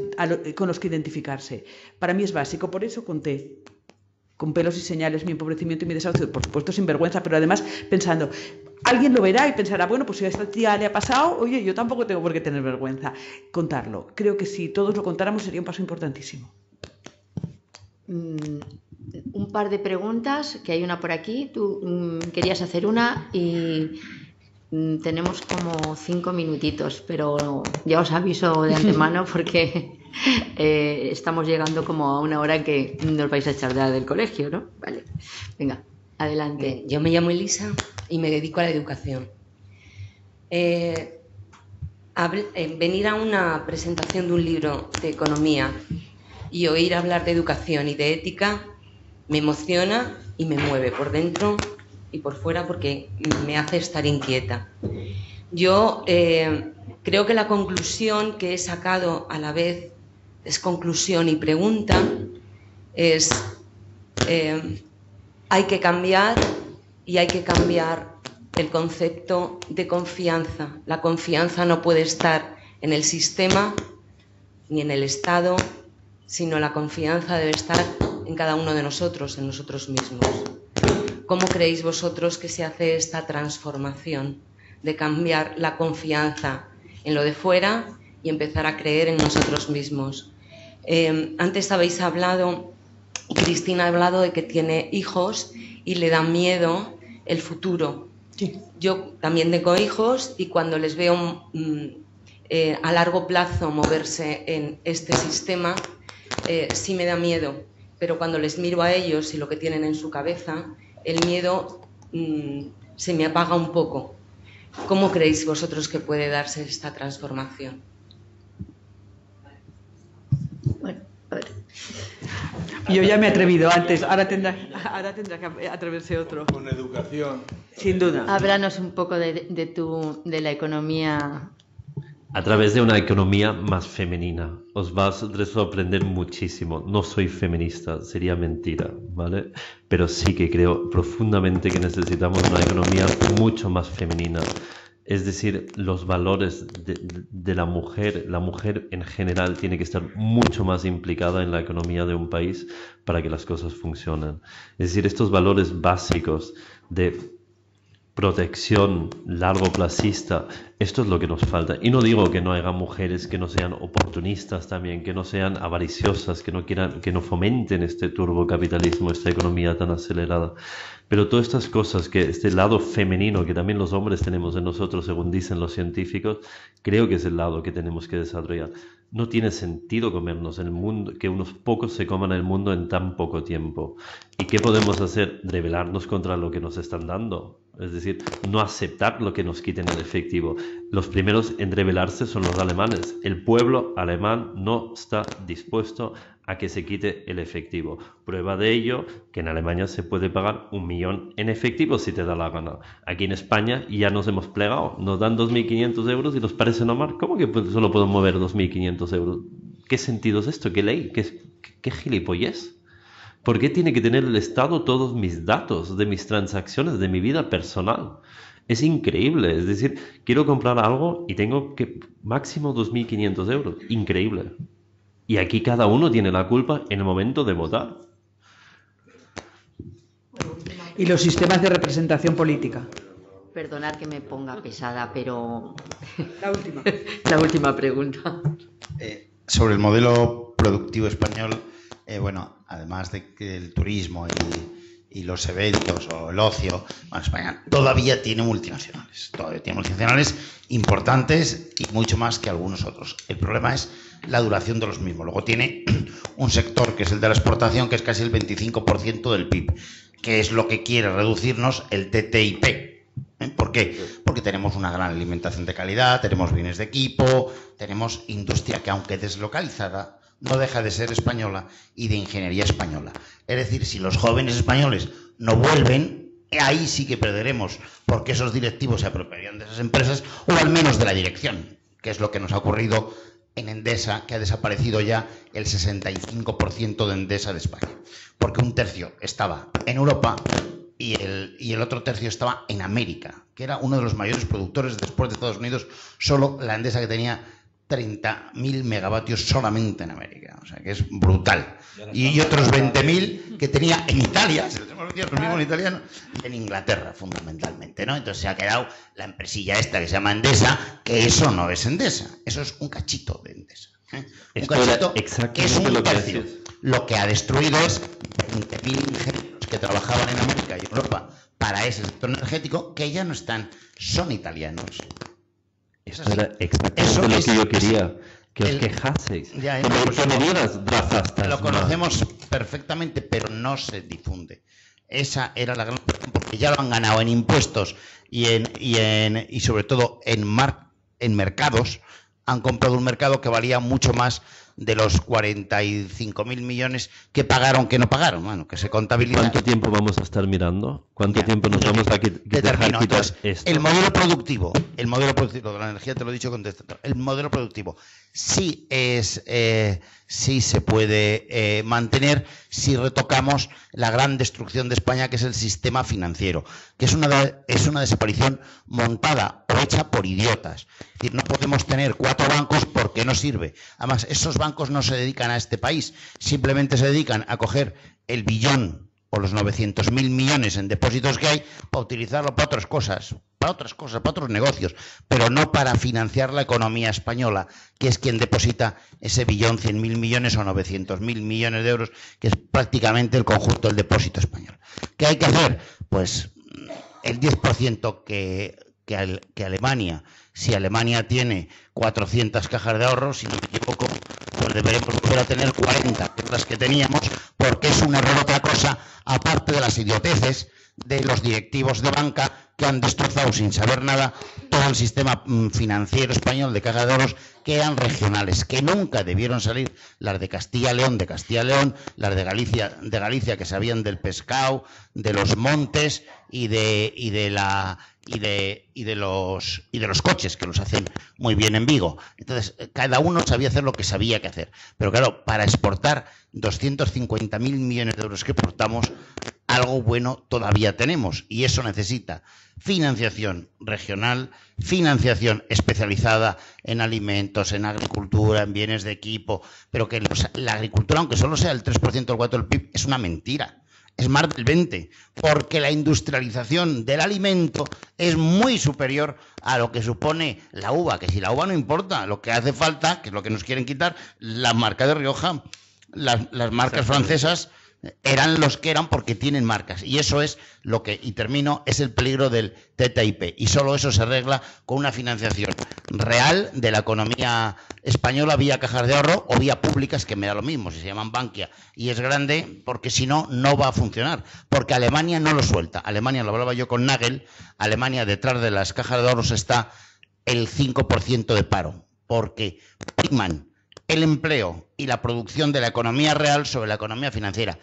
con los que identificarse. Para mí es básico, por eso conté con pelos y señales mi empobrecimiento y mi desahucio, por supuesto sin vergüenza, pero además pensando, alguien lo verá y pensará, bueno, pues si a esta tía le ha pasado, oye, yo tampoco tengo por qué tener vergüenza. Contarlo. Creo que si todos lo contáramos sería un paso importantísimo. Un par de preguntas, que hay una por aquí. Tú querías hacer una y tenemos como 5 minutitos, pero ya os aviso de antemano porque estamos llegando como a una hora que nos vais a echar del colegio, ¿no? Vale, venga, adelante. Yo me llamo Elisa y me dedico a la educación. Venir a una presentación de un libro de economía y oír hablar de educación y de ética me emociona y me mueve por dentro y por fuera porque me hace estar inquieta. Yo creo que la conclusión que he sacado a la vez es conclusión y pregunta, es hay que cambiar, y hay que cambiar el concepto de confianza. La confianza no puede estar en el sistema ni en el Estado, sino la confianza debe estar en cada uno de nosotros, en nosotros mismos. ¿Cómo creéis vosotros que se hace esta transformación de cambiar la confianza en lo de fuera y empezar a creer en nosotros mismos? Antes habéis hablado, Cristina ha hablado de que tiene hijos y le da miedo el futuro. Sí. Yo también tengo hijos y cuando les veo a largo plazo moverse en este sistema, sí me da miedo, pero cuando les miro a ellos y lo que tienen en su cabeza, el miedo se me apaga un poco. ¿Cómo creéis vosotros que puede darse esta transformación? Bueno, a ver. Yo ya me he atrevido antes, ahora tendrá que atreverse otro. Con educación. Sin duda. Háblanos un poco de la economía. A través de una economía más femenina. Os vas a sorprender muchísimo. No soy feminista, sería mentira, ¿vale? Pero sí que creo profundamente que necesitamos una economía mucho más femenina. Es decir, los valores de la mujer en general tiene que estar mucho más implicada en la economía de un país para que las cosas funcionen. Es decir, estos valores básicos de protección largoplacista, esto es lo que nos falta. Y no digo que no haya mujeres que no sean oportunistas también, que no sean avariciosas, que no fomenten este turbocapitalismo, esta economía tan acelerada. Pero todas estas cosas, que este lado femenino que también los hombres tenemos en nosotros, según dicen los científicos, creo que es el lado que tenemos que desarrollar. No tiene sentido comernos el mundo, que unos pocos se coman el mundo en tan poco tiempo. ¿Y qué podemos hacer? Rebelarnos contra lo que nos están dando. Es decir, no aceptar lo que nos quiten el efectivo. Los primeros en rebelarse son los alemanes. El pueblo alemán no está dispuesto a que se quite el efectivo. Prueba de ello, que en Alemania se puede pagar 1 millón en efectivo si te da la gana. Aquí en España ya nos hemos plegado. Nos dan 2.500 euros y nos parece normal. ¿Cómo que solo puedo mover 2.500 euros? ¿Qué sentido es esto? ¿Qué ley? ¿Qué gilipollez? ¿Por qué tiene que tener el Estado todos mis datos de mis transacciones, de mi vida personal? Es increíble. Es decir, quiero comprar algo y tengo que máximo 2.500 euros. Increíble. Y aquí cada uno tiene la culpa en el momento de votar. Y los sistemas de representación política. Perdonad que me ponga pesada, pero La última. la última pregunta. Sobre el modelo productivo español, bueno, además de que el turismo y los eventos o el ocio, bueno, España todavía tiene multinacionales. Todavía tiene multinacionales importantes y mucho más que algunos otros. El problema es la duración de los mismos. Luego tiene un sector que es el de la exportación, que es casi el 25% del PIB, que es lo que quiere reducirnos el TTIP. ¿Por qué? Porque tenemos una gran alimentación de calidad, tenemos bienes de equipo, tenemos industria que, aunque deslocalizada, no deja de ser española y de ingeniería española. Es decir, si los jóvenes españoles no vuelven, ahí sí que perderemos, porque esos directivos se apropiarían de esas empresas, o al menos de la dirección, que es lo que nos ha ocurrido en Endesa, que ha desaparecido ya el 65% de Endesa de España, porque un tercio estaba en Europa y el otro tercio estaba en América, que era uno de los mayores productores después de Estados Unidos. Solo la Endesa, que tenía 30.000 megavatios solamente en América, o sea que es brutal. Y otros 20.000 que tenía en Italia, se los hemos metido los mismos italianos, en Inglaterra fundamentalmente, ¿no? Entonces se ha quedado la empresilla esta que se llama Endesa, que eso no es Endesa, eso es un cachito de Endesa. Un cachito que es un tercio. Lo que ha destruido es 20.000 ingenieros que trabajaban en América y en Europa para ese sector energético, que ya no están, son italianos. Esto era exactamente lo que yo quería, que os quejaseis. Ya, lo conocemos perfectamente, pero no se difunde. Esa era la gran cuestión, porque ya lo han ganado en impuestos y sobre todo en mercados. Han comprado un mercado que valía mucho más de los 45.000 millones que pagaron, que no pagaron, bueno, que se contabilizan. ¿Cuánto tiempo vamos a estar mirando? ¿Cuánto tiempo nos vamos a dejar quitar esto? El modelo productivo de la energía, te lo he dicho contestando, el modelo productivo, sí se puede mantener si retocamos la gran destrucción de España, que es el sistema financiero, que es una desaparición montada o hecha por idiotas. Es decir, no podemos tener 4 bancos porque no sirve. Además, esos bancos no se dedican a este país, simplemente se dedican a coger el billón o los 900.000 millones en depósitos que hay para utilizarlo para otras cosas, para otros negocios, pero no para financiar la economía española, que es quien deposita ese billón, 100.000 millones o 900.000 millones de euros, que es prácticamente el conjunto del depósito español. ¿Qué hay que hacer? Pues el 10% que Alemania, si Alemania tiene 400 cajas de ahorro, si no me equivoco, pues deberemos volver a tener 40, que es las que teníamos, porque es un error otra cosa, aparte de las idioteces de los directivos de banca que han destrozado sin saber nada todo el sistema financiero español de cajas de ahorros, que eran regionales, que nunca debieron salir, las de Castilla-León, las de Galicia que sabían del pescado, de los montes y de los coches, que los hacen muy bien en Vigo. Entonces, cada uno sabía hacer lo que sabía que hacer. Pero claro, para exportar 250.000 millones de euros que exportamos, algo bueno todavía tenemos, y eso necesita financiación regional, financiación especializada en alimentos, en agricultura, en bienes de equipo, pero que la agricultura, aunque solo sea el 3% o el 4% del PIB, es una mentira. Es más del 20%, porque la industrialización del alimento es muy superior a lo que supone la uva, que si la uva no importa, lo que hace falta, que es lo que nos quieren quitar, la marca de Rioja, las marcas francesas eran los que eran porque tienen marcas, y eso es lo que, y termino, es el peligro del TTIP, y solo eso se arregla con una financiación real de la economía española vía cajas de ahorro o vía públicas, que me da lo mismo si se llaman Bankia y es grande, porque si no, no va a funcionar, porque Alemania no lo suelta. Alemania, lo hablaba yo con Nagel, Alemania, detrás de las cajas de ahorros está el 5% de paro, porque priman el empleo y la producción de la economía real sobre la economía financiera,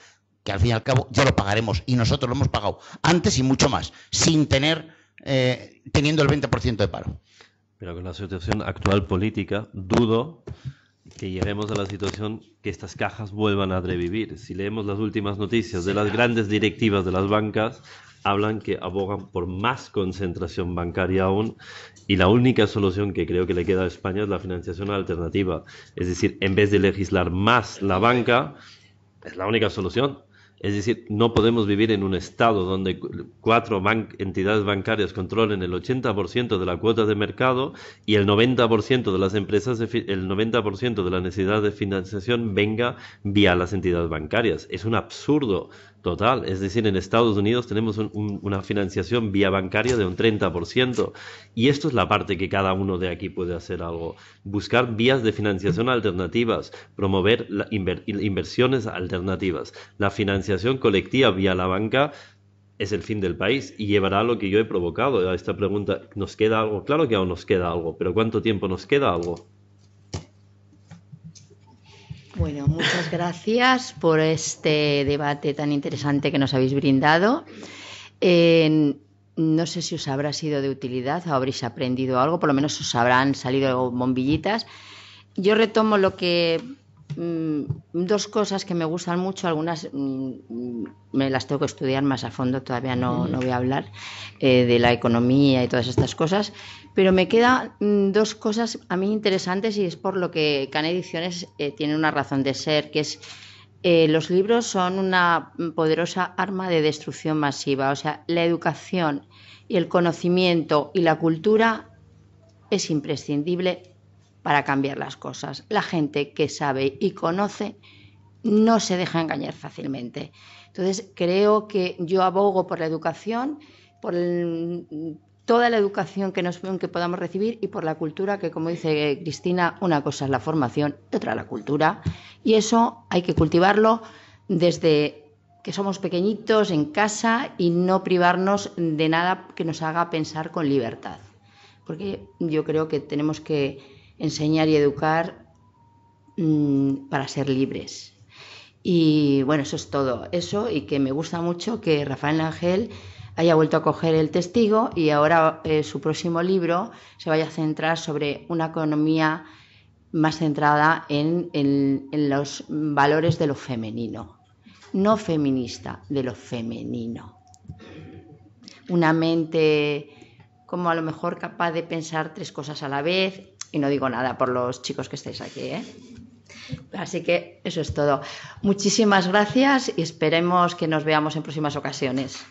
que al fin y al cabo ya lo pagaremos, y nosotros lo hemos pagado antes y mucho más, sin teniendo el 20% de paro. Pero con la situación actual política, dudo que lleguemos a la situación que estas cajas vuelvan a revivir. Si leemos las últimas noticias de las grandes directivas de las bancas, hablan que abogan por más concentración bancaria aún, y la única solución que creo que le queda a España es la financiación alternativa. Es decir, en vez de legislar más la banca, es la única solución. Es decir, no podemos vivir en un estado donde 4 entidades bancarias controlen el 80% de la cuota de mercado y el 90% de las empresas, el 90% de la necesidad de financiación venga vía las entidades bancarias. Es un absurdo total. Es decir, en Estados Unidos tenemos una financiación vía bancaria de un 30%, y esto es la parte que cada uno de aquí puede hacer algo. Buscar vías de financiación alternativas, promover inversiones alternativas. La financiación colectiva vía la banca es el fin del país y llevará a lo que yo he provocado a esta pregunta. ¿Nos queda algo? Claro que aún nos queda algo, pero ¿cuánto tiempo nos queda algo? Bueno, muchas gracias por este debate tan interesante que nos habéis brindado. No sé si os habrá sido de utilidad o habréis aprendido algo, por lo menos os habrán salido bombillitas. Yo retomo lo que... 2 cosas que me gustan mucho, algunas me las tengo que estudiar más a fondo, todavía no voy a hablar de la economía y todas estas cosas, pero me quedan 2 cosas a mí interesantes, y es por lo que Can Ediciones tiene una razón de ser, que es los libros son una poderosa arma de destrucción masiva. O sea, la educación y el conocimiento y la cultura es imprescindible para cambiar las cosas. La gente que sabe y conoce no se deja engañar fácilmente. Entonces, creo que yo abogo por la educación, por toda la educación que podamos recibir, y por la cultura, que, como dice Cristina, una cosa es la formación y otra la cultura. Y eso hay que cultivarlo desde que somos pequeñitos en casa, y no privarnos de nada que nos haga pensar con libertad. Porque yo creo que tenemos que enseñar y educar para ser libres. Y bueno, eso es todo. Eso, y que me gusta mucho que Rafael Ángel haya vuelto a coger El Testigo, y ahora su próximo libro se vaya a centrar sobre una economía más centrada en los valores de lo femenino, no feminista, de lo femenino. Una mente como a lo mejor capaz de pensar 3 cosas a la vez, y no digo nada por los chicos que estáis aquí, ¿eh? Así que eso es todo. Muchísimas gracias y esperemos que nos veamos en próximas ocasiones.